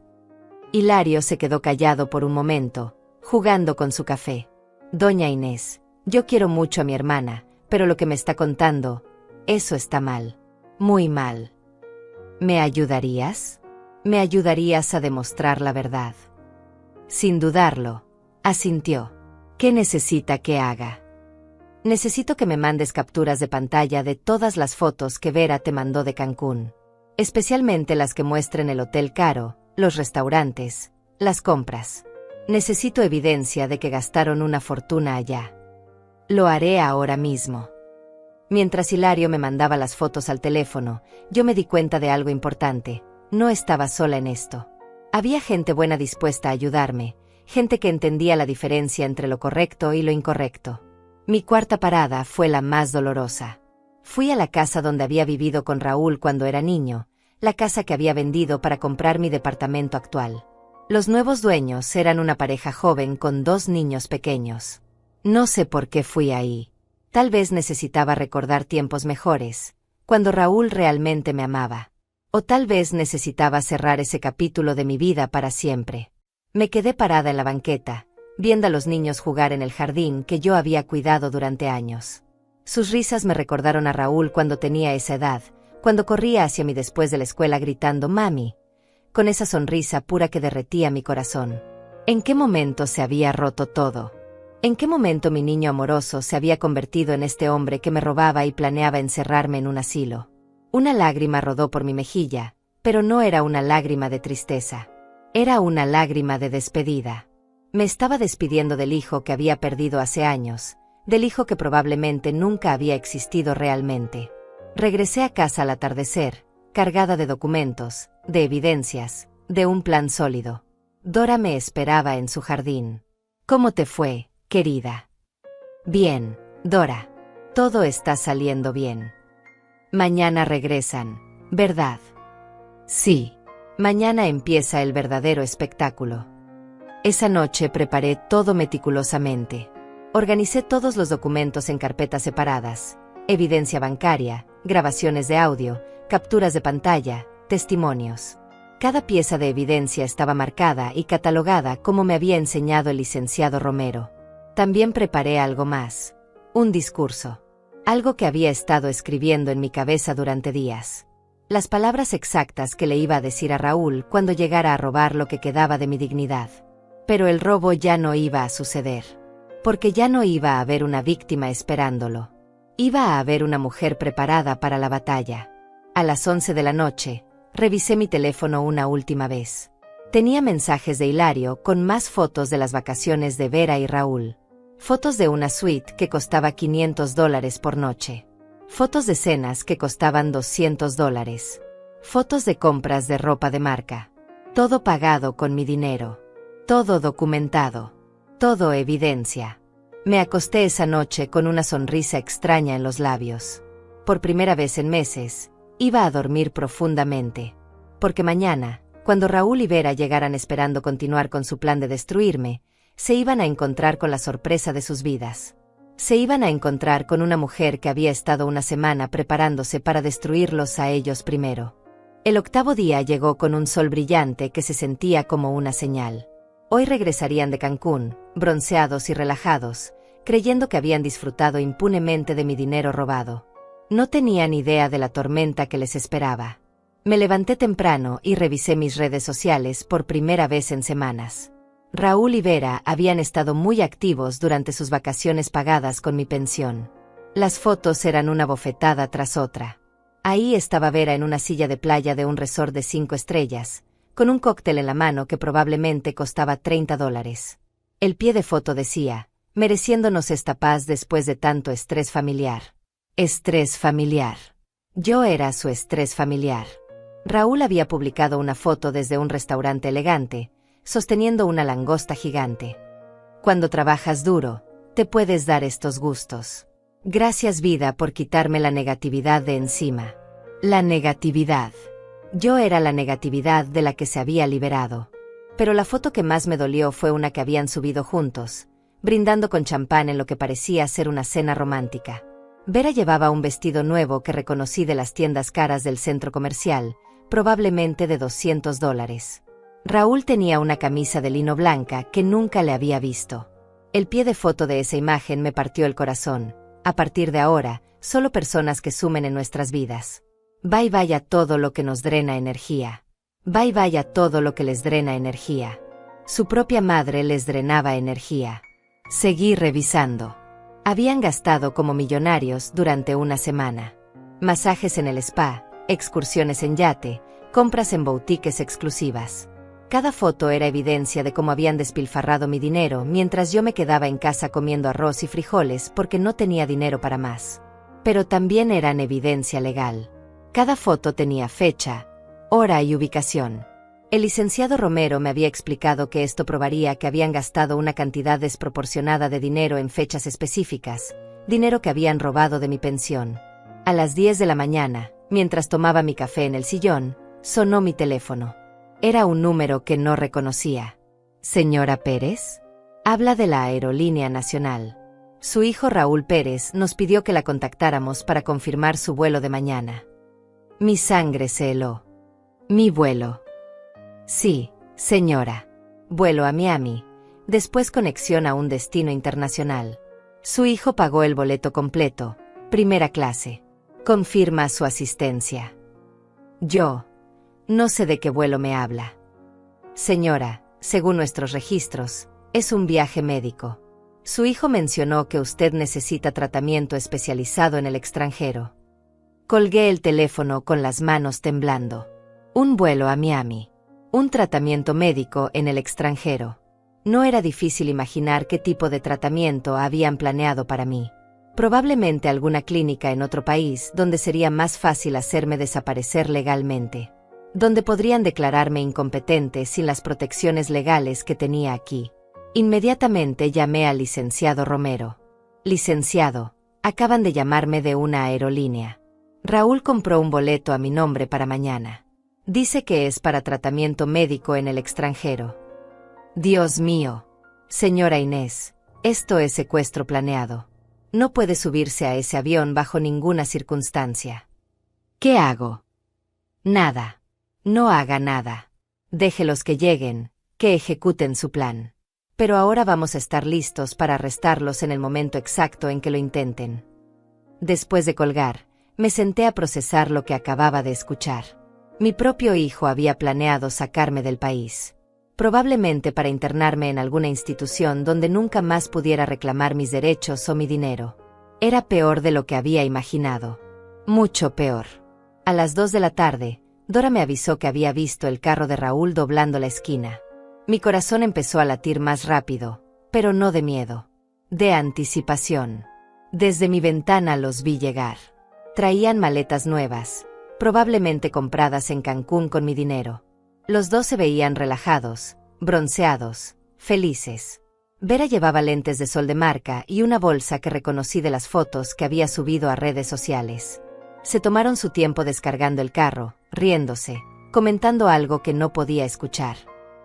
Hilario se quedó callado por un momento, jugando con su café. Doña Inés, yo quiero mucho a mi hermana, pero lo que me está contando, eso está mal. Muy mal. ¿Me ayudarías? ¿Me ayudarías a demostrar la verdad? Sin dudarlo, asintió. ¿Qué necesita que haga? Necesito que me mandes capturas de pantalla de todas las fotos que Vera te mandó de Cancún. Especialmente las que muestren el hotel caro, los restaurantes, las compras. Necesito evidencia de que gastaron una fortuna allá. Lo haré ahora mismo. Mientras Hilario me mandaba las fotos al teléfono, yo me di cuenta de algo importante. No estaba sola en esto. Había gente buena dispuesta a ayudarme, gente que entendía la diferencia entre lo correcto y lo incorrecto. Mi cuarta parada fue la más dolorosa. Fui a la casa donde había vivido con Raúl cuando era niño, la casa que había vendido para comprar mi departamento actual. Los nuevos dueños eran una pareja joven con 2 niños pequeños. No sé por qué fui ahí. Tal vez necesitaba recordar tiempos mejores, cuando Raúl realmente me amaba. O tal vez necesitaba cerrar ese capítulo de mi vida para siempre. Me quedé parada en la banqueta, viendo a los niños jugar en el jardín que yo había cuidado durante años. Sus risas me recordaron a Raúl cuando tenía esa edad, cuando corría hacia mí después de la escuela gritando «Mami», con esa sonrisa pura que derretía mi corazón. ¿En qué momento se había roto todo? ¿En qué momento mi niño amoroso se había convertido en este hombre que me robaba y planeaba encerrarme en un asilo? Una lágrima rodó por mi mejilla, pero no era una lágrima de tristeza. Era una lágrima de despedida. Me estaba despidiendo del hijo que había perdido hace años, del hijo que probablemente nunca había existido realmente. Regresé a casa al atardecer, cargada de documentos, de evidencias, de un plan sólido. Dora me esperaba en su jardín. ¿Cómo te fue, querida? Bien, Dora. Todo está saliendo bien. Mañana regresan, ¿verdad? Sí. Mañana empieza el verdadero espectáculo. Esa noche preparé todo meticulosamente. Organicé todos los documentos en carpetas separadas, evidencia bancaria, grabaciones de audio, capturas de pantalla, testimonios. Cada pieza de evidencia estaba marcada y catalogada como me había enseñado el licenciado Romero. También preparé algo más. Un discurso. Algo que había estado escribiendo en mi cabeza durante días. Las palabras exactas que le iba a decir a Raúl cuando llegara a robar lo que quedaba de mi dignidad. Pero el robo ya no iba a suceder. Porque ya no iba a haber una víctima esperándolo. Iba a haber una mujer preparada para la batalla. A las 11 de la noche, revisé mi teléfono una última vez. Tenía mensajes de Hilario con más fotos de las vacaciones de Vera y Raúl. Fotos de una suite que costaba $500 por noche. Fotos de cenas que costaban $200. Fotos de compras de ropa de marca. Todo pagado con mi dinero. Todo documentado. Todo evidencia. Me acosté esa noche con una sonrisa extraña en los labios. Por primera vez en meses, iba a dormir profundamente. Porque mañana, cuando Raúl y Vera llegaran esperando continuar con su plan de destruirme, se iban a encontrar con la sorpresa de sus vidas. Se iban a encontrar con una mujer que había estado una semana preparándose para destruirlos a ellos primero. El octavo día llegó con un sol brillante que se sentía como una señal. Hoy regresarían de Cancún, bronceados y relajados, creyendo que habían disfrutado impunemente de mi dinero robado. No tenían idea de la tormenta que les esperaba. Me levanté temprano y revisé mis redes sociales por primera vez en semanas. Raúl y Vera habían estado muy activos durante sus vacaciones pagadas con mi pensión. Las fotos eran una bofetada tras otra. Ahí estaba Vera en una silla de playa de un resort de 5 estrellas, con un cóctel en la mano que probablemente costaba $30. El pie de foto decía, mereciéndonos esta paz después de tanto estrés familiar. Estrés familiar. Yo era su estrés familiar. Raúl había publicado una foto desde un restaurante elegante, sosteniendo una langosta gigante. Cuando trabajas duro, te puedes dar estos gustos. Gracias vida por quitarme la negatividad de encima. La negatividad. Yo era la negatividad de la que se había liberado. Pero la foto que más me dolió fue una que habían subido juntos, brindando con champán en lo que parecía ser una cena romántica. Vera llevaba un vestido nuevo que reconocí de las tiendas caras del centro comercial, probablemente de $200. Raúl tenía una camisa de lino blanca que nunca le había visto. El pie de foto de esa imagen me partió el corazón. A partir de ahora, solo personas que sumen en nuestras vidas. Bye bye a todo lo que nos drena energía. Bye bye a todo lo que les drena energía. Su propia madre les drenaba energía. Seguí revisando. Habían gastado como millonarios durante una semana. Masajes en el spa, excursiones en yate, compras en boutiques exclusivas. Cada foto era evidencia de cómo habían despilfarrado mi dinero mientras yo me quedaba en casa comiendo arroz y frijoles porque no tenía dinero para más. Pero también eran evidencia legal. Cada foto tenía fecha, hora y ubicación. El licenciado Romero me había explicado que esto probaría que habían gastado una cantidad desproporcionada de dinero en fechas específicas, dinero que habían robado de mi pensión. A las 10 de la mañana, mientras tomaba mi café en el sillón, sonó mi teléfono. Era un número que no reconocía. ¿Señora Pérez? Habla de la Aerolínea Nacional. Su hijo Raúl Pérez nos pidió que la contactáramos para confirmar su vuelo de mañana. Mi sangre se heló. Mi vuelo. Sí, señora. Vuelo a Miami. Después conexión a un destino internacional. Su hijo pagó el boleto completo, primera clase. Confirma su asistencia. Yo. No sé de qué vuelo me habla. Señora, según nuestros registros, es un viaje médico. Su hijo mencionó que usted necesita tratamiento especializado en el extranjero. Colgué el teléfono con las manos temblando. Un vuelo a Miami. Un tratamiento médico en el extranjero. No era difícil imaginar qué tipo de tratamiento habían planeado para mí. Probablemente alguna clínica en otro país donde sería más fácil hacerme desaparecer legalmente. Donde podrían declararme incompetente sin las protecciones legales que tenía aquí. Inmediatamente llamé al licenciado Romero. Licenciado, acaban de llamarme de una aerolínea. Raúl compró un boleto a mi nombre para mañana. Dice que es para tratamiento médico en el extranjero. Dios mío. Señora Inés, esto es secuestro planeado. No puede subirse a ese avión bajo ninguna circunstancia. ¿Qué hago? Nada. No haga nada. Déjelos que lleguen, que ejecuten su plan. Pero ahora vamos a estar listos para arrestarlos en el momento exacto en que lo intenten. Después de colgar, me senté a procesar lo que acababa de escuchar. Mi propio hijo había planeado sacarme del país. Probablemente para internarme en alguna institución donde nunca más pudiera reclamar mis derechos o mi dinero. Era peor de lo que había imaginado. Mucho peor. A las 2 de la tarde, Dora me avisó que había visto el carro de Raúl doblando la esquina. Mi corazón empezó a latir más rápido, pero no de miedo. De anticipación. Desde mi ventana los vi llegar. Traían maletas nuevas, probablemente compradas en Cancún con mi dinero. Los dos se veían relajados, bronceados, felices. Vera llevaba lentes de sol de marca y una bolsa que reconocí de las fotos que había subido a redes sociales. Se tomaron su tiempo descargando el carro, riéndose, comentando algo que no podía escuchar.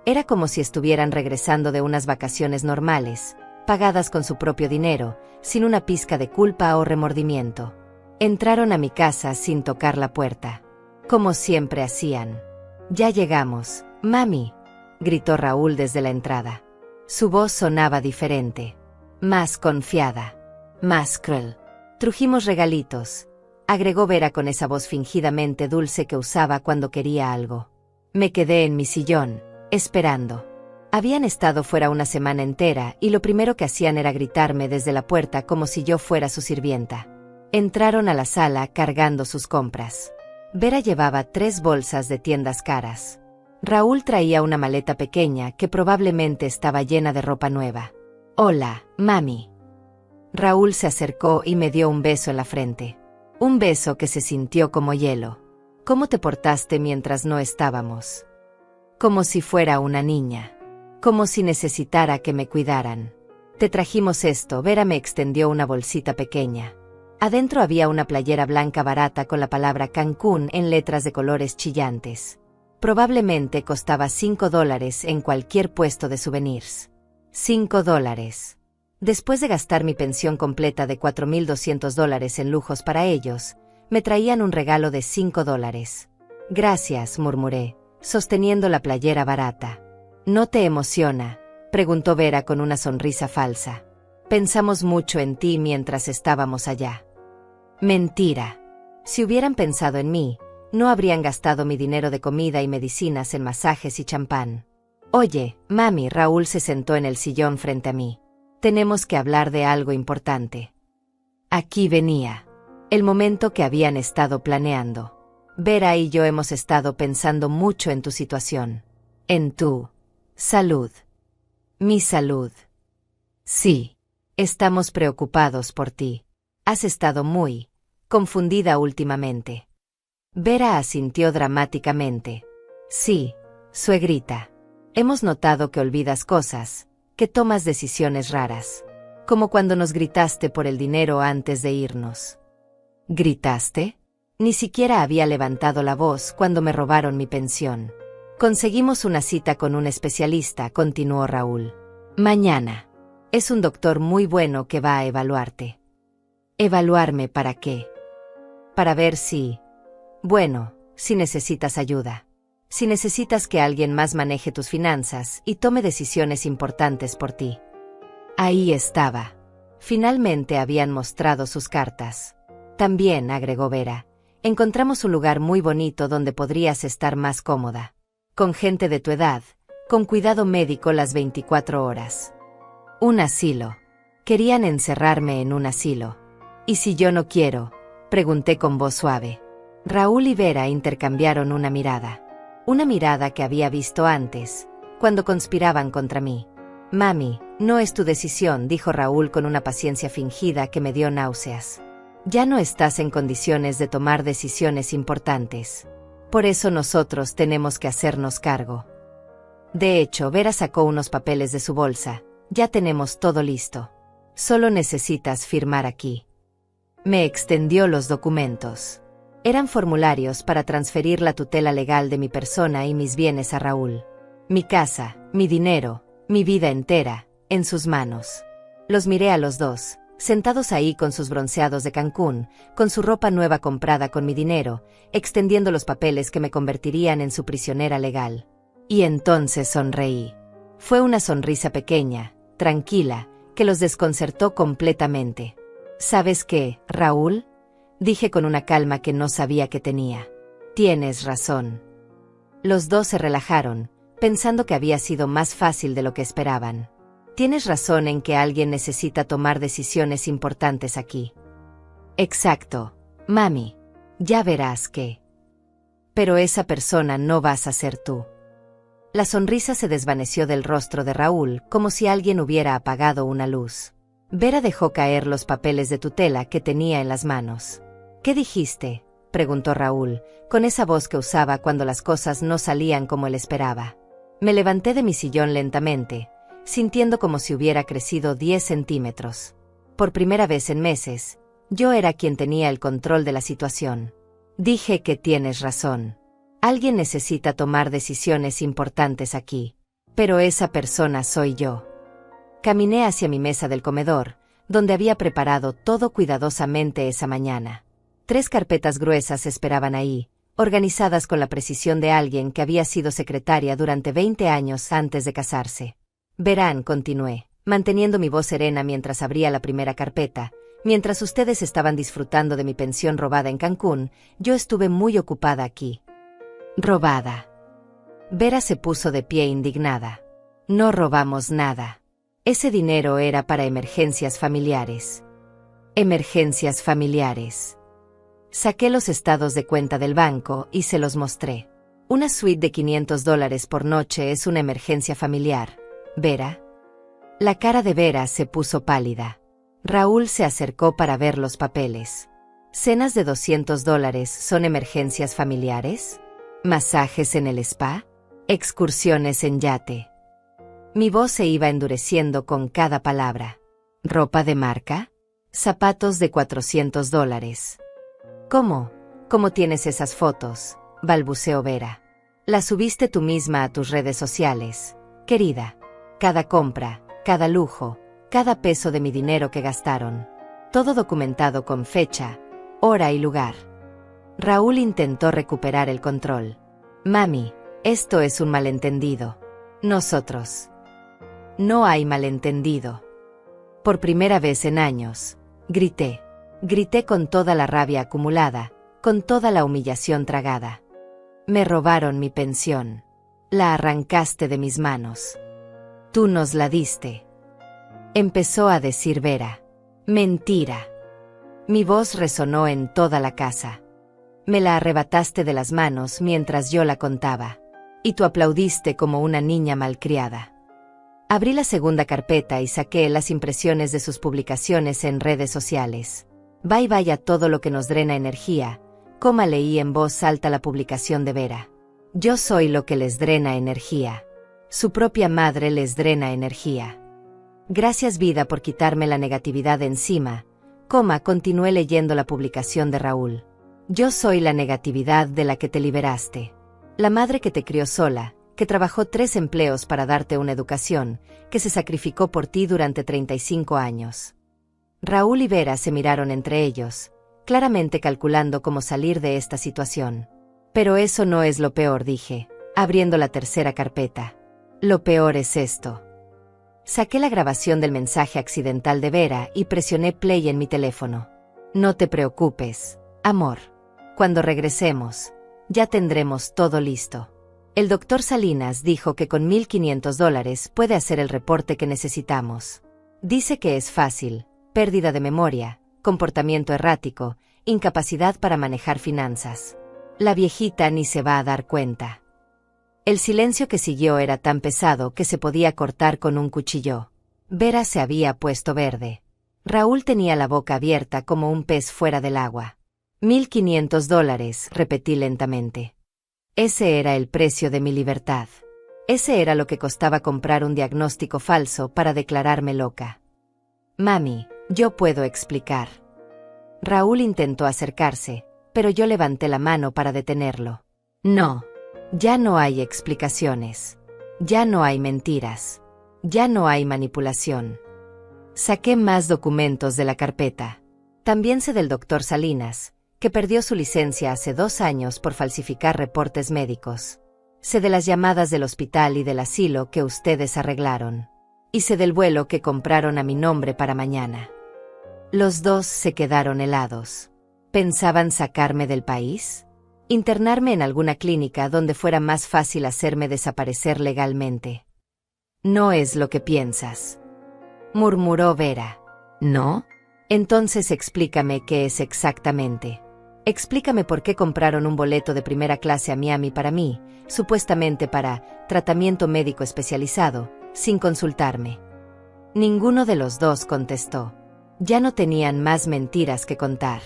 Era como si estuvieran regresando de unas vacaciones normales, pagadas con su propio dinero, sin una pizca de culpa o remordimiento. Entraron a mi casa sin tocar la puerta, como siempre hacían. «Ya llegamos, mami», gritó Raúl desde la entrada. Su voz sonaba diferente, más confiada, más cruel. «Trujimos regalitos», agregó Vera con esa voz fingidamente dulce que usaba cuando quería algo. Me quedé en mi sillón, esperando. Habían estado fuera una semana entera y lo primero que hacían era gritarme desde la puerta como si yo fuera su sirvienta. Entraron a la sala cargando sus compras. Vera llevaba 3 bolsas de tiendas caras. Raúl traía una maleta pequeña que probablemente estaba llena de ropa nueva. «Hola, mami». Raúl se acercó y me dio un beso en la frente. Un beso que se sintió como hielo. «¿Cómo te portaste mientras no estábamos?» Como si fuera una niña. Como si necesitara que me cuidaran. «Te trajimos esto», Vera me extendió una bolsita pequeña. Adentro había una playera blanca barata con la palabra Cancún en letras de colores chillantes. Probablemente costaba $5 en cualquier puesto de souvenirs. $5. Después de gastar mi pensión completa de $4,200 en lujos para ellos, me traían un regalo de $5. «Gracias», murmuré, sosteniendo la playera barata. «¿No te emociona?», preguntó Vera con una sonrisa falsa. «Pensamos mucho en ti mientras estábamos allá». Mentira. Si hubieran pensado en mí, no habrían gastado mi dinero de comida y medicinas en masajes y champán. «Oye, mami», Raúl se sentó en el sillón frente a mí. «Tenemos que hablar de algo importante». Aquí venía. El momento que habían estado planeando. «Vera y yo hemos estado pensando mucho en tu situación. En tu salud». «Mi salud». «Sí. Estamos preocupados por ti. Has estado muy confundida últimamente». Vera asintió dramáticamente. «Sí, suegrita. Hemos notado que olvidas cosas, que tomas decisiones raras. Como cuando nos gritaste por el dinero antes de irnos». «¿Gritaste?» Ni siquiera había levantado la voz cuando me robaron mi pensión. «Conseguimos una cita con un especialista», continuó Raúl. «Mañana. Es un doctor muy bueno que va a evaluarte». «¿Evaluarme para qué?» «Para ver si... Bueno, si necesitas ayuda. Si necesitas que alguien más maneje tus finanzas y tome decisiones importantes por ti». Ahí estaba. Finalmente habían mostrado sus cartas. «También», agregó Vera, «encontramos un lugar muy bonito donde podrías estar más cómoda. Con gente de tu edad, con cuidado médico las 24 horas. Un asilo. Querían encerrarme en un asilo. «¿Y si yo no quiero?», pregunté con voz suave. Raúl y Vera intercambiaron una mirada que había visto antes, cuando conspiraban contra mí. «Mami, no es tu decisión», dijo Raúl con una paciencia fingida que me dio náuseas. «Ya no estás en condiciones de tomar decisiones importantes. Por eso nosotros tenemos que hacernos cargo». De hecho, Vera sacó unos papeles de su bolsa. «Ya tenemos todo listo. Solo necesitas firmar aquí». Me extendió los documentos. Eran formularios para transferir la tutela legal de mi persona y mis bienes a Raúl. Mi casa, mi dinero, mi vida entera, en sus manos. Los miré a los dos, sentados ahí con sus bronceados de Cancún, con su ropa nueva comprada con mi dinero, extendiendo los papeles que me convertirían en su prisionera legal. Y entonces sonreí. Fue una sonrisa pequeña, tranquila, que los desconcertó completamente. «¿Sabes qué, Raúl?», dije con una calma que no sabía que tenía. «Tienes razón». Los dos se relajaron, pensando que había sido más fácil de lo que esperaban. «Tienes razón en que alguien necesita tomar decisiones importantes aquí». «Exacto, mami. Ya verás que... Pero esa persona no vas a ser tú». La sonrisa se desvaneció del rostro de Raúl como si alguien hubiera apagado una luz. Vera dejó caer los papeles de tutela que tenía en las manos. «¿Qué dijiste?», preguntó Raúl, con esa voz que usaba cuando las cosas no salían como él esperaba. Me levanté de mi sillón lentamente, sintiendo como si hubiera crecido 10 centímetros. Por primera vez en meses, yo era quien tenía el control de la situación. Dije que tienes razón. Alguien necesita tomar decisiones importantes aquí. Pero esa persona soy yo. Caminé hacia mi mesa del comedor, donde había preparado todo cuidadosamente esa mañana. 3 carpetas gruesas esperaban ahí, organizadas con la precisión de alguien que había sido secretaria durante 20 años antes de casarse. Verán, continué, manteniendo mi voz serena mientras abría la primera carpeta. Mientras ustedes estaban disfrutando de mi pensión robada en Cancún, yo estuve muy ocupada aquí. ¿Robada? Vera se puso de pie indignada. No robamos nada. Ese dinero era para emergencias familiares. Emergencias familiares. Saqué los estados de cuenta del banco y se los mostré. Una suite de $500 por noche es una emergencia familiar, Vera. La cara de Vera se puso pálida. Raúl se acercó para ver los papeles. ¿Cenas de $200 son emergencias familiares? ¿Masajes en el spa? ¿Excursiones en yate? Mi voz se iba endureciendo con cada palabra. ¿Ropa de marca? ¿Zapatos de $400? ¿Cómo? ¿Cómo tienes esas fotos?, balbuceó Vera. Las subiste tú misma a tus redes sociales, querida. Cada compra, cada lujo, cada peso de mi dinero que gastaron. Todo documentado con fecha, hora y lugar. Raúl intentó recuperar el control. Mami, esto es un malentendido. Nosotros. No hay malentendido. Por primera vez en años, grité. Grité con toda la rabia acumulada, con toda la humillación tragada. Me robaron mi pensión. La arrancaste de mis manos. Tú nos la diste. Empezó a decir Vera. Mentira. Mi voz resonó en toda la casa. Me la arrebataste de las manos mientras yo la contaba. Y tú aplaudiste como una niña malcriada. Abrí la segunda carpeta y saqué las impresiones de sus publicaciones en redes sociales. Bye bye a todo lo que nos drena energía, leí en voz alta la publicación de Vera. Yo soy lo que les drena energía. Su propia madre les drena energía. Gracias vida por quitarme la negatividad de encima, continué leyendo la publicación de Raúl. Yo soy la negatividad de la que te liberaste. La madre que te crió sola, que trabajó 3 empleos para darte una educación, que se sacrificó por ti durante 35 años. Raúl y Vera se miraron entre ellos, claramente calculando cómo salir de esta situación. Pero eso no es lo peor, dije, abriendo la tercera carpeta. Lo peor es esto. Saqué la grabación del mensaje accidental de Vera y presioné play en mi teléfono. No te preocupes, amor. Cuando regresemos, ya tendremos todo listo. El doctor Salinas dijo que con $1,500 puede hacer el reporte que necesitamos. Dice que es fácil. Pérdida de memoria, comportamiento errático, incapacidad para manejar finanzas. La viejita ni se va a dar cuenta. El silencio que siguió era tan pesado que se podía cortar con un cuchillo. Vera se había puesto verde. Raúl tenía la boca abierta como un pez fuera del agua. $1,500, repetí lentamente. Ese era el precio de mi libertad. Ese era lo que costaba comprar un diagnóstico falso para declararme loca. Mami, yo puedo explicar. Raúl intentó acercarse, pero yo levanté la mano para detenerlo. No. Ya no hay explicaciones. Ya no hay mentiras. Ya no hay manipulación. Saqué más documentos de la carpeta. También sé del doctor Salinas, que perdió su licencia hace 2 años por falsificar reportes médicos. Sé de las llamadas del hospital y del asilo que ustedes arreglaron. Y sé del vuelo que compraron a mi nombre para mañana. Los 2 se quedaron helados. ¿Pensaban sacarme del país? ¿Internarme en alguna clínica donde fuera más fácil hacerme desaparecer legalmente? No es lo que piensas, murmuró Vera. ¿No? Entonces explícame qué es exactamente. Explícame por qué compraron un boleto de primera clase a Miami para mí, supuestamente para tratamiento médico especializado, sin consultarme. Ninguno de los 2 contestó. Ya no tenían más mentiras que contar.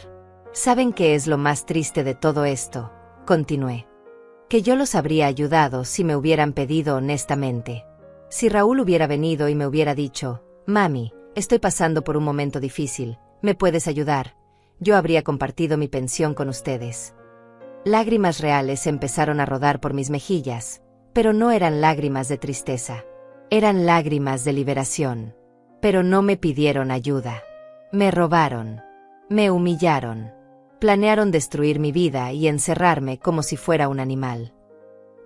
¿Saben qué es lo más triste de todo esto? Continué. Que yo los habría ayudado si me hubieran pedido honestamente. Si Raúl hubiera venido y me hubiera dicho, «Mami, estoy pasando por un momento difícil, ¿me puedes ayudar?», yo habría compartido mi pensión con ustedes. Lágrimas reales empezaron a rodar por mis mejillas, pero no eran lágrimas de tristeza. Eran lágrimas de liberación. Pero no me pidieron ayuda. Me robaron. Me humillaron. Planearon destruir mi vida y encerrarme como si fuera un animal.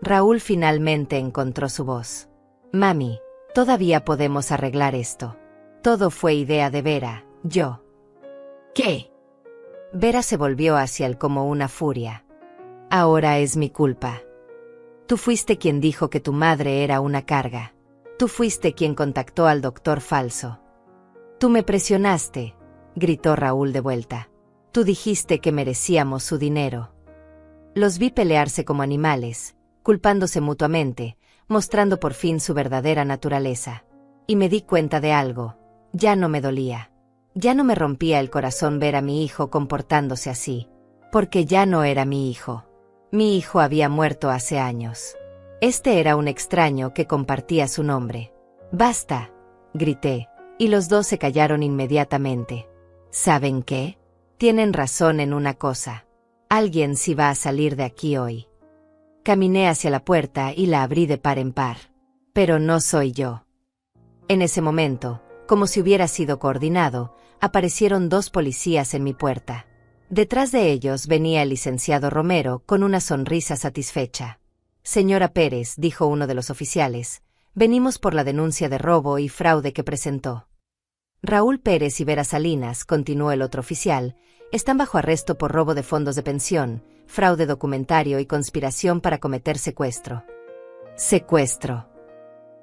Raúl finalmente encontró su voz. «Mami, todavía podemos arreglar esto. Todo fue idea de Vera, yo». ¿Qué? Vera se volvió hacia él como una furia. «Ahora es mi culpa. Tú fuiste quien dijo que tu madre era una carga. Tú fuiste quien contactó al doctor falso. Tú me presionaste», gritó Raúl de vuelta. «Tú dijiste que merecíamos su dinero». Los vi pelearse como animales, culpándose mutuamente, mostrando por fin su verdadera naturaleza. Y me di cuenta de algo. Ya no me dolía. Ya no me rompía el corazón ver a mi hijo comportándose así. Porque ya no era mi hijo. Mi hijo había muerto hace años. Este era un extraño que compartía su nombre. «¡Basta!», grité, y los dos se callaron inmediatamente. ¿Saben qué? Tienen razón en una cosa. Alguien sí va a salir de aquí hoy. Caminé hacia la puerta y la abrí de par en par. Pero no soy yo. En ese momento, como si hubiera sido coordinado, aparecieron 2 policías en mi puerta. Detrás de ellos venía el licenciado Romero con una sonrisa satisfecha. «Señora Pérez», dijo uno de los oficiales, «venimos por la denuncia de robo y fraude que presentó». «Raúl Pérez y Vera Salinas», continuó el otro oficial, «están bajo arresto por robo de fondos de pensión, fraude documentario y conspiración para cometer secuestro». «¿Secuestro?».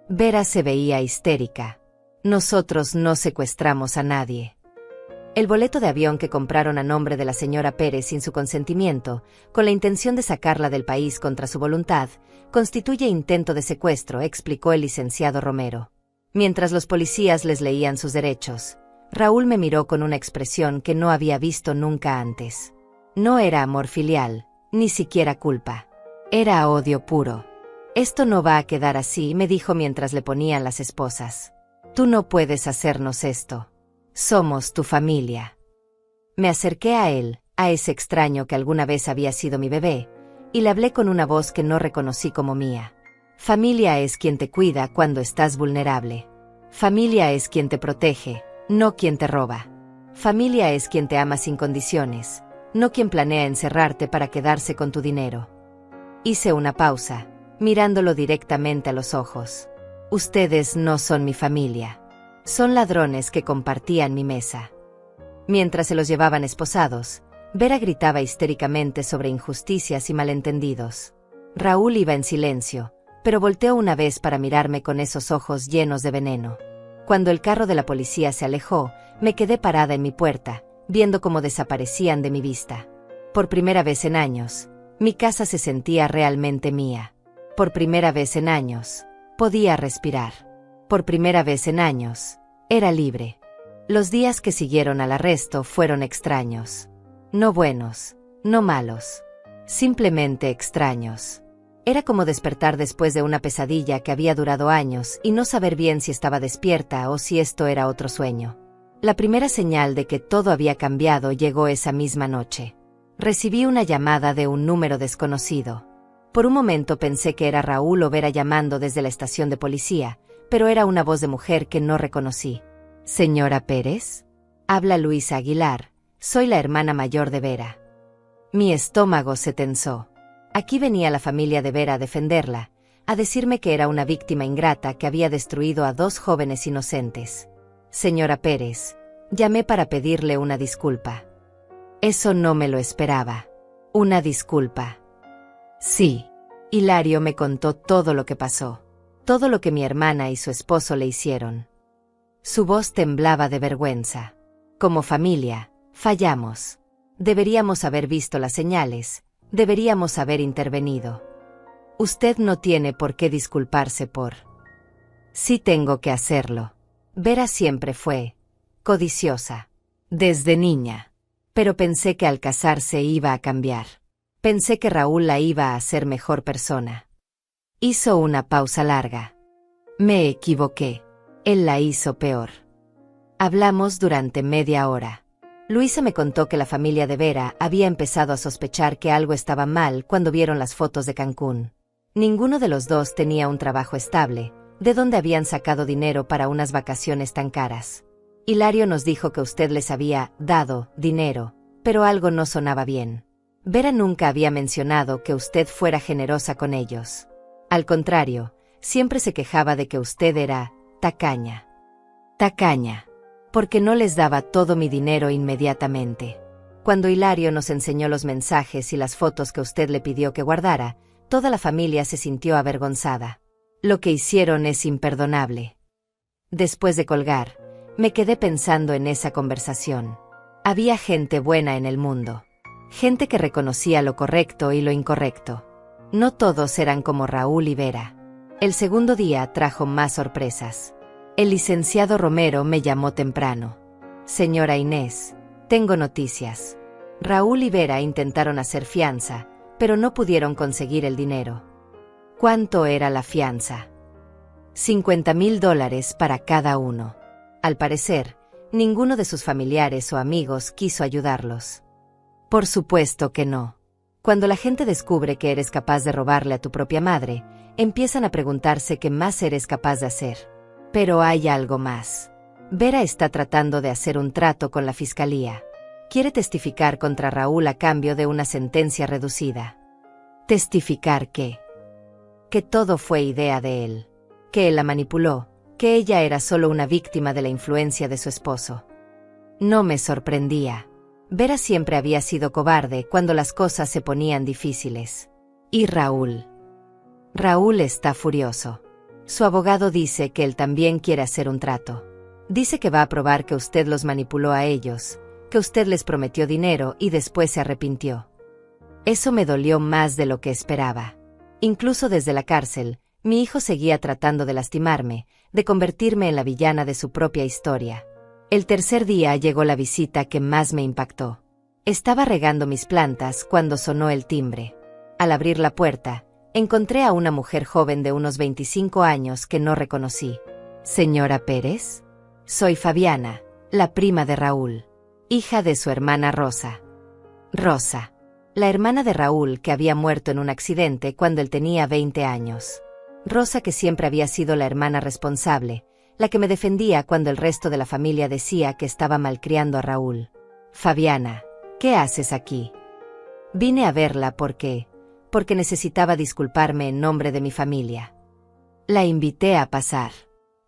Vera se veía histérica. «Nosotros no secuestramos a nadie». El boleto de avión que compraron a nombre de la señora Pérez sin su consentimiento, con la intención de sacarla del país contra su voluntad, constituye intento de secuestro, explicó el licenciado Romero. Mientras los policías les leían sus derechos, Raúl me miró con una expresión que no había visto nunca antes. No era amor filial, ni siquiera culpa. Era odio puro. «Esto no va a quedar así», me dijo mientras le ponían las esposas. «Tú no puedes hacernos esto. Somos tu familia». Me acerqué a él, a ese extraño que alguna vez había sido mi bebé, y le hablé con una voz que no reconocí como mía. «Familia es quien te cuida cuando estás vulnerable. Familia es quien te protege, no quien te roba. Familia es quien te ama sin condiciones, no quien planea encerrarte para quedarse con tu dinero». Hice una pausa, mirándolo directamente a los ojos. «Ustedes no son mi familia. Son ladrones que compartían mi mesa». Mientras se los llevaban esposados, Vera gritaba histéricamente sobre injusticias y malentendidos. Raúl iba en silencio, pero volteó una vez para mirarme con esos ojos llenos de veneno. Cuando el carro de la policía se alejó, me quedé parada en mi puerta, viendo cómo desaparecían de mi vista. Por primera vez en años, mi casa se sentía realmente mía. Por primera vez en años, podía respirar. Por primera vez en años, era libre. Los días que siguieron al arresto fueron extraños. No buenos, no malos. Simplemente extraños. Era como despertar después de una pesadilla que había durado años y no saber bien si estaba despierta o si esto era otro sueño. La primera señal de que todo había cambiado llegó esa misma noche. Recibí una llamada de un número desconocido. Por un momento pensé que era Raúl o Vera llamando desde la estación de policía, pero era una voz de mujer que no reconocí. «¿Señora Pérez?», habla Luisa Aguilar, soy la hermana mayor de Vera. Mi estómago se tensó. Aquí venía la familia de Vera a defenderla, a decirme que era una víctima ingrata que había destruido a 2 jóvenes inocentes. «Señora Pérez, llamé para pedirle una disculpa». Eso no me lo esperaba. ¿Una disculpa? Sí. Hilario me contó todo lo que pasó, todo lo que mi hermana y su esposo le hicieron. Su voz temblaba de vergüenza. Como familia, fallamos. Deberíamos haber visto las señales, deberíamos haber intervenido. Usted no tiene por qué disculparse por... Sí tengo que hacerlo. Vera siempre fue codiciosa, desde niña. Pero pensé que al casarse iba a cambiar. Pensé que Raúl la iba a hacer mejor persona. Hizo una pausa larga. Me equivoqué. Él la hizo peor. Hablamos durante media hora. Luisa me contó que la familia de Vera había empezado a sospechar que algo estaba mal cuando vieron las fotos de Cancún. Ninguno de los dos tenía un trabajo estable, de donde habían sacado dinero para unas vacaciones tan caras. Hilario nos dijo que usted les había dado dinero, pero algo no sonaba bien. Vera nunca había mencionado que usted fuera generosa con ellos. Al contrario, siempre se quejaba de que usted era tacaña. Tacaña. Porque no les daba todo mi dinero inmediatamente. Cuando Hilario nos enseñó los mensajes y las fotos que usted le pidió que guardara, toda la familia se sintió avergonzada. Lo que hicieron es imperdonable. Después de colgar, me quedé pensando en esa conversación. Había gente buena en el mundo. Gente que reconocía lo correcto y lo incorrecto. No todos eran como Raúl y Vera. El segundo día trajo más sorpresas. El licenciado Romero me llamó temprano. Señora Inés, tengo noticias. Raúl y Vera intentaron hacer fianza, pero no pudieron conseguir el dinero. ¿Cuánto era la fianza? $50,000 para cada uno. Al parecer, ninguno de sus familiares o amigos quiso ayudarlos. Por supuesto que no. Cuando la gente descubre que eres capaz de robarle a tu propia madre, empiezan a preguntarse qué más eres capaz de hacer. Pero hay algo más. Vera está tratando de hacer un trato con la fiscalía. Quiere testificar contra Raúl a cambio de una sentencia reducida. ¿Testificar qué? Que todo fue idea de él. Que él la manipuló, que ella era solo una víctima de la influencia de su esposo. No me sorprendía. Vera siempre había sido cobarde cuando las cosas se ponían difíciles. ¿Y Raúl? Raúl está furioso. Su abogado dice que él también quiere hacer un trato. Dice que va a probar que usted los manipuló a ellos, que usted les prometió dinero y después se arrepintió. Eso me dolió más de lo que esperaba. Incluso desde la cárcel, mi hijo seguía tratando de lastimarme, de convertirme en la villana de su propia historia. El tercer día llegó la visita que más me impactó. Estaba regando mis plantas cuando sonó el timbre. Al abrir la puerta, encontré a una mujer joven de unos 25 años que no reconocí. ¿Señora Pérez? Soy Fabiana, la prima de Raúl, hija de su hermana Rosa. Rosa, la hermana de Raúl que había muerto en un accidente cuando él tenía 20 años. Rosa, que siempre había sido la hermana responsable, la que me defendía cuando el resto de la familia decía que estaba malcriando a Raúl. Fabiana, ¿qué haces aquí? Vine a verla porque necesitaba disculparme en nombre de mi familia. La invité a pasar.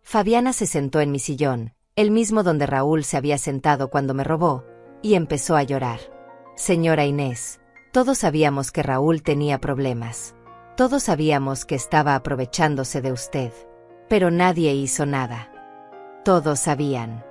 Fabiana se sentó en mi sillón, el mismo donde Raúl se había sentado cuando me robó, y empezó a llorar. Señora Inés, todos sabíamos que Raúl tenía problemas. Todos sabíamos que estaba aprovechándose de usted. Pero nadie hizo nada. Todos sabían.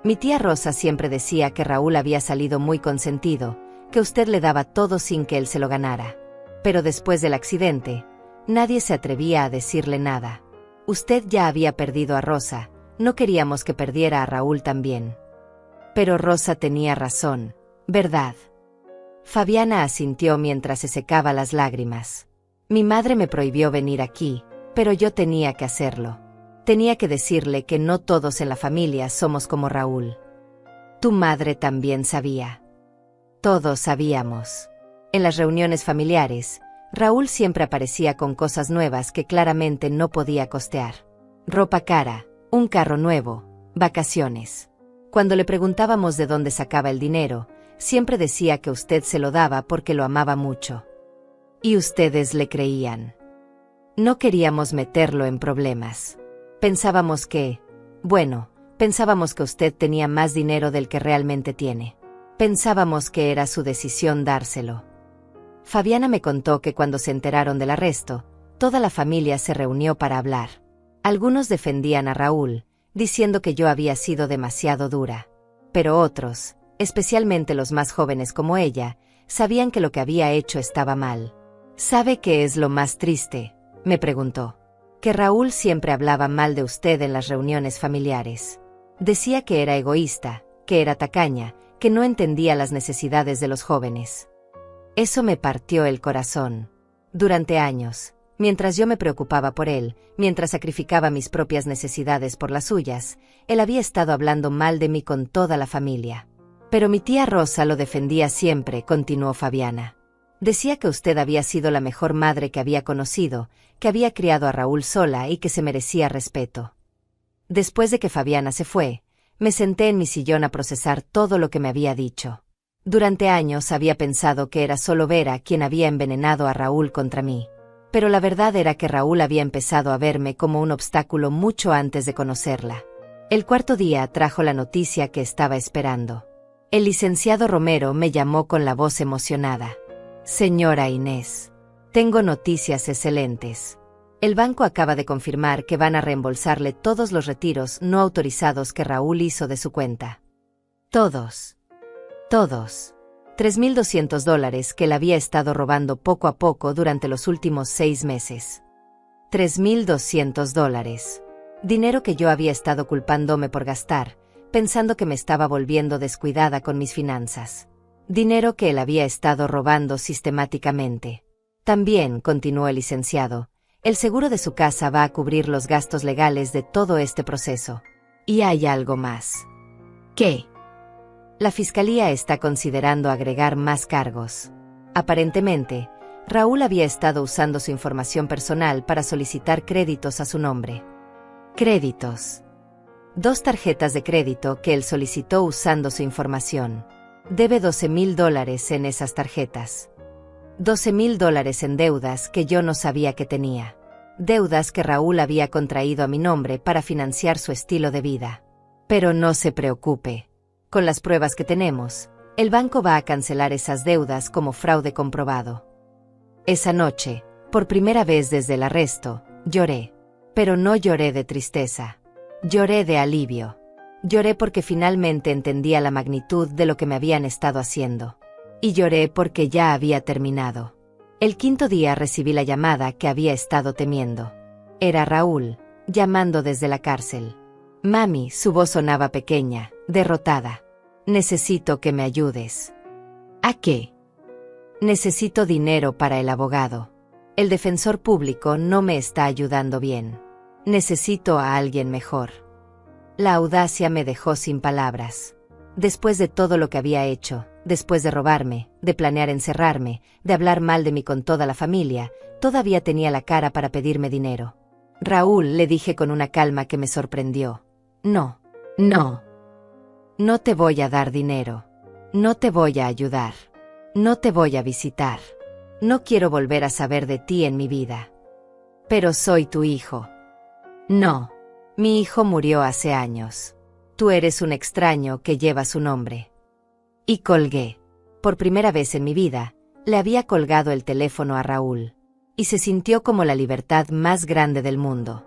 Mi tía Rosa siempre decía que Raúl había salido muy consentido, que usted le daba todo sin que él se lo ganara. Pero después del accidente, nadie se atrevía a decirle nada. Usted ya había perdido a Rosa, no queríamos que perdiera a Raúl también. Pero Rosa tenía razón, ¿verdad? Fabiana asintió mientras se secaba las lágrimas. Mi madre me prohibió venir aquí, pero yo tenía que hacerlo. Tenía que decirle que no todos en la familia somos como Raúl. Tu madre también sabía. Todos sabíamos. En las reuniones familiares, Raúl siempre aparecía con cosas nuevas que claramente no podía costear. Ropa cara, un carro nuevo, vacaciones. Cuando le preguntábamos de dónde sacaba el dinero, siempre decía que usted se lo daba porque lo amaba mucho. Y ustedes le creían. No queríamos meterlo en problemas. Pensábamos que usted tenía más dinero del que realmente tiene. Pensábamos que era su decisión dárselo. Fabiana me contó que cuando se enteraron del arresto, toda la familia se reunió para hablar. Algunos defendían a Raúl, diciendo que yo había sido demasiado dura. Pero otros, especialmente los más jóvenes como ella, sabían que lo que había hecho estaba mal. ¿Sabe qué es lo más triste?, me preguntó. Que Raúl siempre hablaba mal de usted en las reuniones familiares. Decía que era egoísta, que era tacaña, que no entendía las necesidades de los jóvenes. Eso me partió el corazón. Durante años, Mientras yo me preocupaba por él, mientras sacrificaba mis propias necesidades por las suyas, él había estado hablando mal de mí con toda la familia. Pero mi tía Rosa lo defendía siempre, continuó Fabiana. Decía que usted había sido la mejor madre que había conocido, que había criado a Raúl sola y que se merecía respeto. Después de que Fabiana se fue, me senté en mi sillón a procesar todo lo que me había dicho. Durante años había pensado que era solo Vera quien había envenenado a Raúl contra mí. Pero la verdad era que Raúl había empezado a verme como un obstáculo mucho antes de conocerla. El cuarto día trajo la noticia que estaba esperando. El licenciado Romero me llamó con la voz emocionada. Señora Inés, tengo noticias excelentes. El banco acaba de confirmar que van a reembolsarle todos los retiros no autorizados que Raúl hizo de su cuenta. Todos. $3.200 que él había estado robando poco a poco durante los últimos 6 meses. $3.200. Dinero que yo había estado culpándome por gastar, pensando que me estaba volviendo descuidada con mis finanzas. Dinero que él había estado robando sistemáticamente. También, continuó el licenciado, el seguro de su casa va a cubrir los gastos legales de todo este proceso. Y hay algo más. ¿Qué? La fiscalía está considerando agregar más cargos. Aparentemente, Raúl había estado usando su información personal para solicitar créditos a su nombre. Créditos. 2 tarjetas de crédito que él solicitó usando su información. Debe $12.000 en esas tarjetas. $12.000 en deudas que yo no sabía que tenía. Deudas que Raúl había contraído a mi nombre para financiar su estilo de vida. Pero no se preocupe. Con las pruebas que tenemos, el banco va a cancelar esas deudas como fraude comprobado. Esa noche, por primera vez desde el arresto, lloré. Pero no lloré de tristeza. Lloré de alivio. Lloré porque finalmente entendía la magnitud de lo que me habían estado haciendo. Y lloré porque ya había terminado. El quinto día recibí la llamada que había estado temiendo. Era Raúl, llamando desde la cárcel. Mami, su voz sonaba pequeña, derrotada. Necesito que me ayudes. ¿A qué? Necesito dinero para el abogado. El defensor público no me está ayudando bien. Necesito a alguien mejor. La audacia me dejó sin palabras. Después de todo lo que había hecho, después de robarme, de planear encerrarme, de hablar mal de mí con toda la familia, todavía tenía la cara para pedirme dinero. Raúl, le dije con una calma que me sorprendió. No. No te voy a dar dinero. No te voy a ayudar. No te voy a visitar. No quiero volver a saber de ti en mi vida. Pero soy tu hijo. No. Mi hijo murió hace años. Tú eres un extraño que lleva su nombre. Y colgué. Por primera vez en mi vida, le había colgado el teléfono a Raúl. Y se sintió como la libertad más grande del mundo.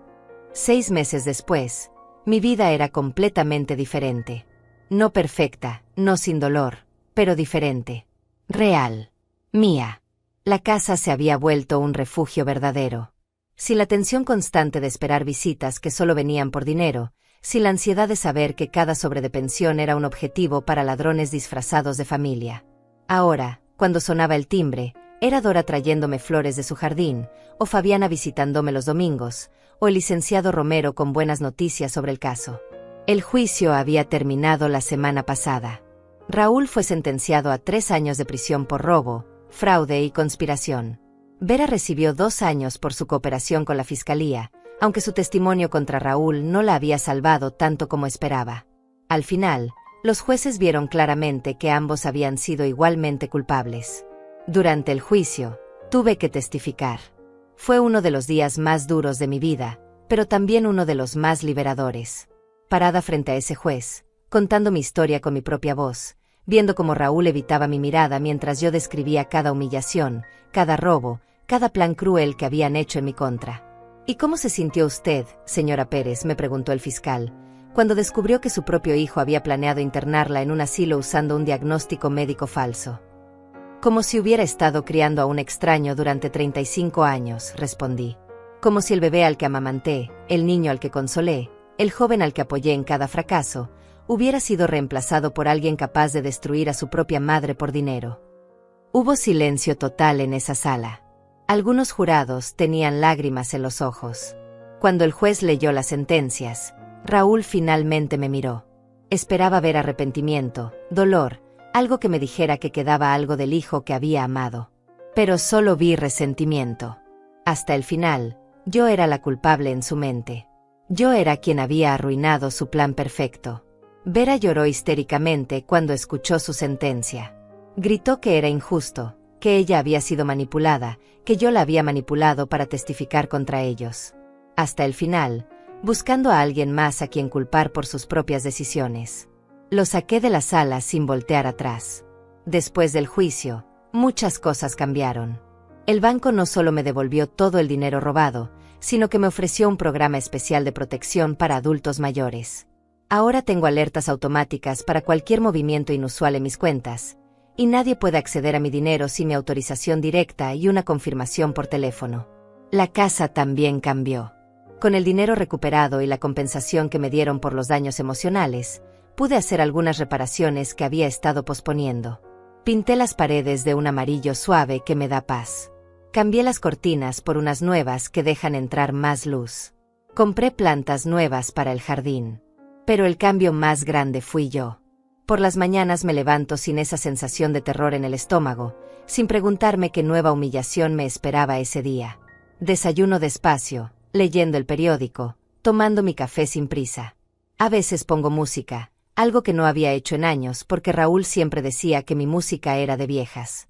6 meses después, mi vida era completamente diferente. No perfecta, no sin dolor, pero diferente. Real. Mía. La casa se había vuelto un refugio verdadero. Sin la tensión constante de esperar visitas que solo venían por dinero, sin la ansiedad de saber que cada sobre de pensión era un objetivo para ladrones disfrazados de familia. Ahora, cuando sonaba el timbre, era Dora trayéndome flores de su jardín, o Fabiana visitándome los domingos, o el licenciado Romero con buenas noticias sobre el caso. El juicio había terminado la semana pasada. Raúl fue sentenciado a 3 años de prisión por robo, fraude y conspiración. Vera recibió 2 años por su cooperación con la fiscalía, aunque su testimonio contra Raúl no la había salvado tanto como esperaba. Al final, los jueces vieron claramente que ambos habían sido igualmente culpables. Durante el juicio, tuve que testificar. Fue uno de los días más duros de mi vida, pero también uno de los más liberadores. Parada frente a ese juez, contando mi historia con mi propia voz, viendo cómo Raúl evitaba mi mirada mientras yo describía cada humillación, cada robo, cada plan cruel que habían hecho en mi contra. ¿Y cómo se sintió usted, señora Pérez?, me preguntó el fiscal, cuando descubrió que su propio hijo había planeado internarla en un asilo usando un diagnóstico médico falso. Como si hubiera estado criando a un extraño durante 35 años, respondí. Como si el bebé al que amamanté, el niño al que consolé, el joven al que apoyé en cada fracaso, hubiera sido reemplazado por alguien capaz de destruir a su propia madre por dinero. Hubo silencio total en esa sala. Algunos jurados tenían lágrimas en los ojos. Cuando el juez leyó las sentencias, Raúl finalmente me miró. Esperaba ver arrepentimiento, dolor, algo que me dijera que quedaba algo del hijo que había amado. Pero solo vi resentimiento. Hasta el final, yo era la culpable en su mente. Yo era quien había arruinado su plan perfecto. Vera lloró histéricamente cuando escuchó su sentencia. Gritó que era injusto, que ella había sido manipulada, que yo la había manipulado para testificar contra ellos. Hasta el final, buscando a alguien más a quien culpar por sus propias decisiones. Lo saqué de la sala sin voltear atrás. Después del juicio, muchas cosas cambiaron. El banco no solo me devolvió todo el dinero robado, sino que me ofreció un programa especial de protección para adultos mayores. Ahora tengo alertas automáticas para cualquier movimiento inusual en mis cuentas, y nadie puede acceder a mi dinero sin mi autorización directa y una confirmación por teléfono. La casa también cambió. Con el dinero recuperado y la compensación que me dieron por los daños emocionales, pude hacer algunas reparaciones que había estado posponiendo. Pinté las paredes de un amarillo suave que me da paz. Cambié las cortinas por unas nuevas que dejan entrar más luz. Compré plantas nuevas para el jardín. Pero el cambio más grande fui yo. Por las mañanas me levanto sin esa sensación de terror en el estómago, sin preguntarme qué nueva humillación me esperaba ese día. Desayuno despacio, leyendo el periódico, tomando mi café sin prisa. A veces pongo música, algo que no había hecho en años porque Raúl siempre decía que mi música era de viejas.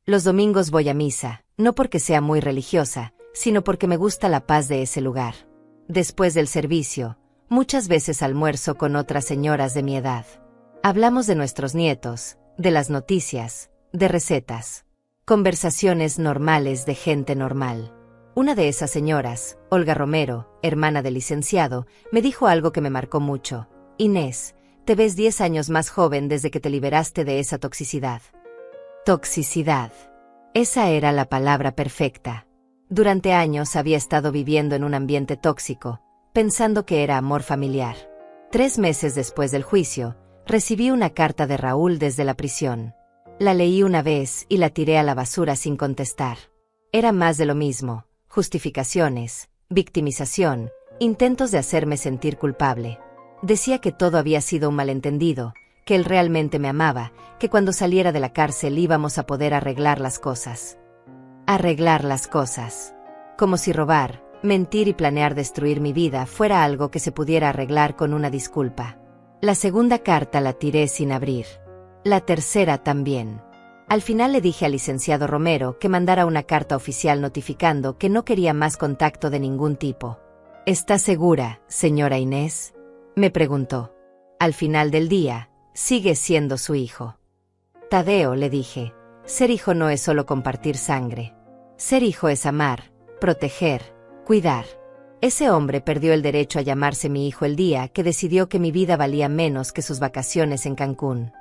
Los domingos voy a misa, no porque sea muy religiosa, sino porque me gusta la paz de ese lugar. Después del servicio, muchas veces almuerzo con otras señoras de mi edad. Hablamos de nuestros nietos, de las noticias, de recetas. Conversaciones normales de gente normal. Una de esas señoras, Olga Romero, hermana del licenciado, me dijo algo que me marcó mucho. Inés, te ves 10 años más joven desde que te liberaste de esa toxicidad. Toxicidad. Esa era la palabra perfecta. Durante años había estado viviendo en un ambiente tóxico, pensando que era amor familiar. 3 meses después del juicio, recibí una carta de Raúl desde la prisión. La leí una vez y la tiré a la basura sin contestar. Era más de lo mismo. Justificaciones, victimización, intentos de hacerme sentir culpable. Decía que todo había sido un malentendido, que él realmente me amaba, que cuando saliera de la cárcel íbamos a poder arreglar las cosas. Arreglar las cosas. Como si robar, mentir y planear destruir mi vida fuera algo que se pudiera arreglar con una disculpa. La segunda carta la tiré sin abrir. La tercera también. Al final le dije al licenciado Romero que mandara una carta oficial notificando que no quería más contacto de ningún tipo. ¿Está segura, señora Inés?, me preguntó. Al final del día, sigue siendo su hijo. Tadeo, le dije, ser hijo no es solo compartir sangre. Ser hijo es amar, proteger, cuidar. Ese hombre perdió el derecho a llamarse mi hijo el día que decidió que mi vida valía menos que sus vacaciones en Cancún.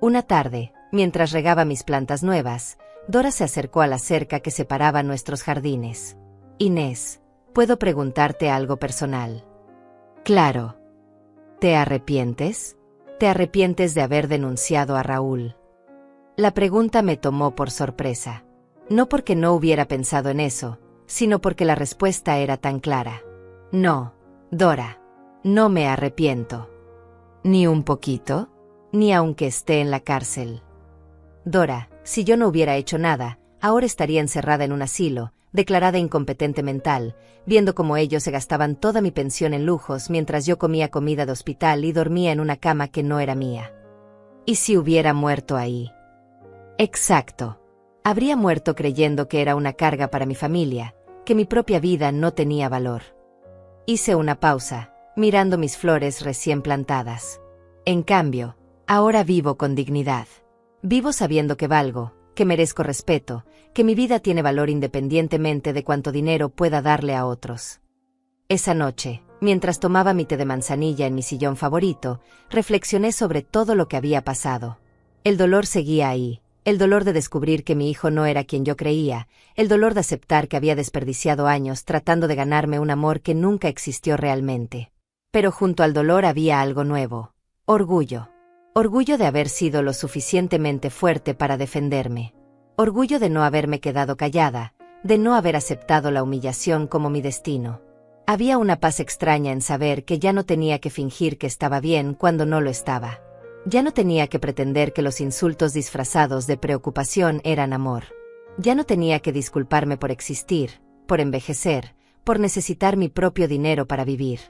Una tarde, mientras regaba mis plantas nuevas, Dora se acercó a la cerca que separaba nuestros jardines. Inés, ¿puedo preguntarte algo personal? Claro. ¿Te arrepientes? ¿Te arrepientes de haber denunciado a Raúl? La pregunta me tomó por sorpresa. No porque no hubiera pensado en eso, sino porque la respuesta era tan clara. No, Dora, no me arrepiento. ¿Ni un poquito? Ni aunque esté en la cárcel. Dora, si yo no hubiera hecho nada, ahora estaría encerrada en un asilo, declarada incompetente mental, viendo cómo ellos se gastaban toda mi pensión en lujos mientras yo comía comida de hospital y dormía en una cama que no era mía. ¿Y si hubiera muerto ahí? Exacto. Habría muerto creyendo que era una carga para mi familia, que mi propia vida no tenía valor. Hice una pausa, mirando mis flores recién plantadas. En cambio, ahora vivo con dignidad. Vivo sabiendo que valgo, que merezco respeto, que mi vida tiene valor independientemente de cuánto dinero pueda darle a otros. Esa noche, mientras tomaba mi té de manzanilla en mi sillón favorito, reflexioné sobre todo lo que había pasado. El dolor seguía ahí, el dolor de descubrir que mi hijo no era quien yo creía, el dolor de aceptar que había desperdiciado años tratando de ganarme un amor que nunca existió realmente. Pero junto al dolor había algo nuevo: orgullo. Orgullo de haber sido lo suficientemente fuerte para defenderme. Orgullo de no haberme quedado callada, de no haber aceptado la humillación como mi destino. Había una paz extraña en saber que ya no tenía que fingir que estaba bien cuando no lo estaba. Ya no tenía que pretender que los insultos disfrazados de preocupación eran amor. Ya no tenía que disculparme por existir, por envejecer, por necesitar mi propio dinero para vivir.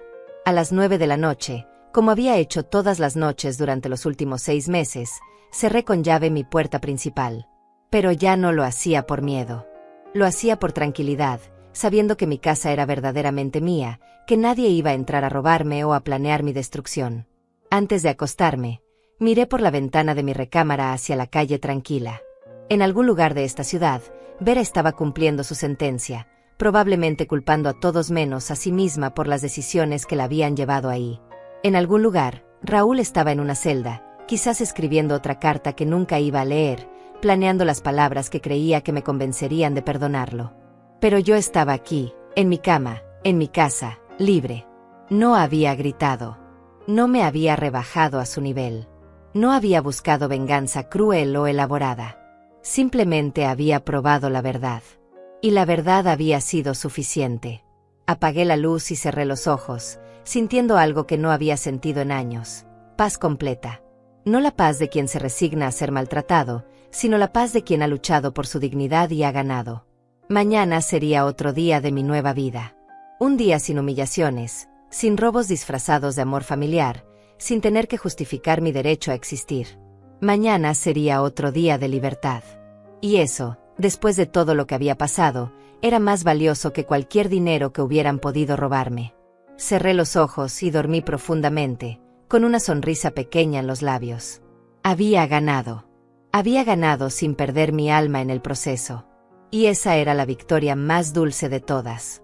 A las 9 de la noche, como había hecho todas las noches durante los últimos 6 meses, cerré con llave mi puerta principal. Pero ya no lo hacía por miedo. Lo hacía por tranquilidad, sabiendo que mi casa era verdaderamente mía, que nadie iba a entrar a robarme o a planear mi destrucción. Antes de acostarme, miré por la ventana de mi recámara hacia la calle tranquila. En algún lugar de esta ciudad, Vera estaba cumpliendo su sentencia, probablemente culpando a todos menos a sí misma por las decisiones que la habían llevado ahí. En algún lugar, Raúl estaba en una celda, quizás escribiendo otra carta que nunca iba a leer, planeando las palabras que creía que me convencerían de perdonarlo. Pero yo estaba aquí, en mi cama, en mi casa, libre. No había gritado. No me había rebajado a su nivel. No había buscado venganza cruel o elaborada. Simplemente había probado la verdad. Y la verdad había sido suficiente. Apagué la luz y cerré los ojos, sintiendo algo que no había sentido en años. Paz completa. No la paz de quien se resigna a ser maltratado, sino la paz de quien ha luchado por su dignidad y ha ganado. Mañana sería otro día de mi nueva vida. Un día sin humillaciones, sin robos disfrazados de amor familiar, sin tener que justificar mi derecho a existir. Mañana sería otro día de libertad. Y eso, después de todo lo que había pasado, era más valioso que cualquier dinero que hubieran podido robarme. Cerré los ojos y dormí profundamente, con una sonrisa pequeña en los labios. Había ganado. Había ganado sin perder mi alma en el proceso. Y esa era la victoria más dulce de todas.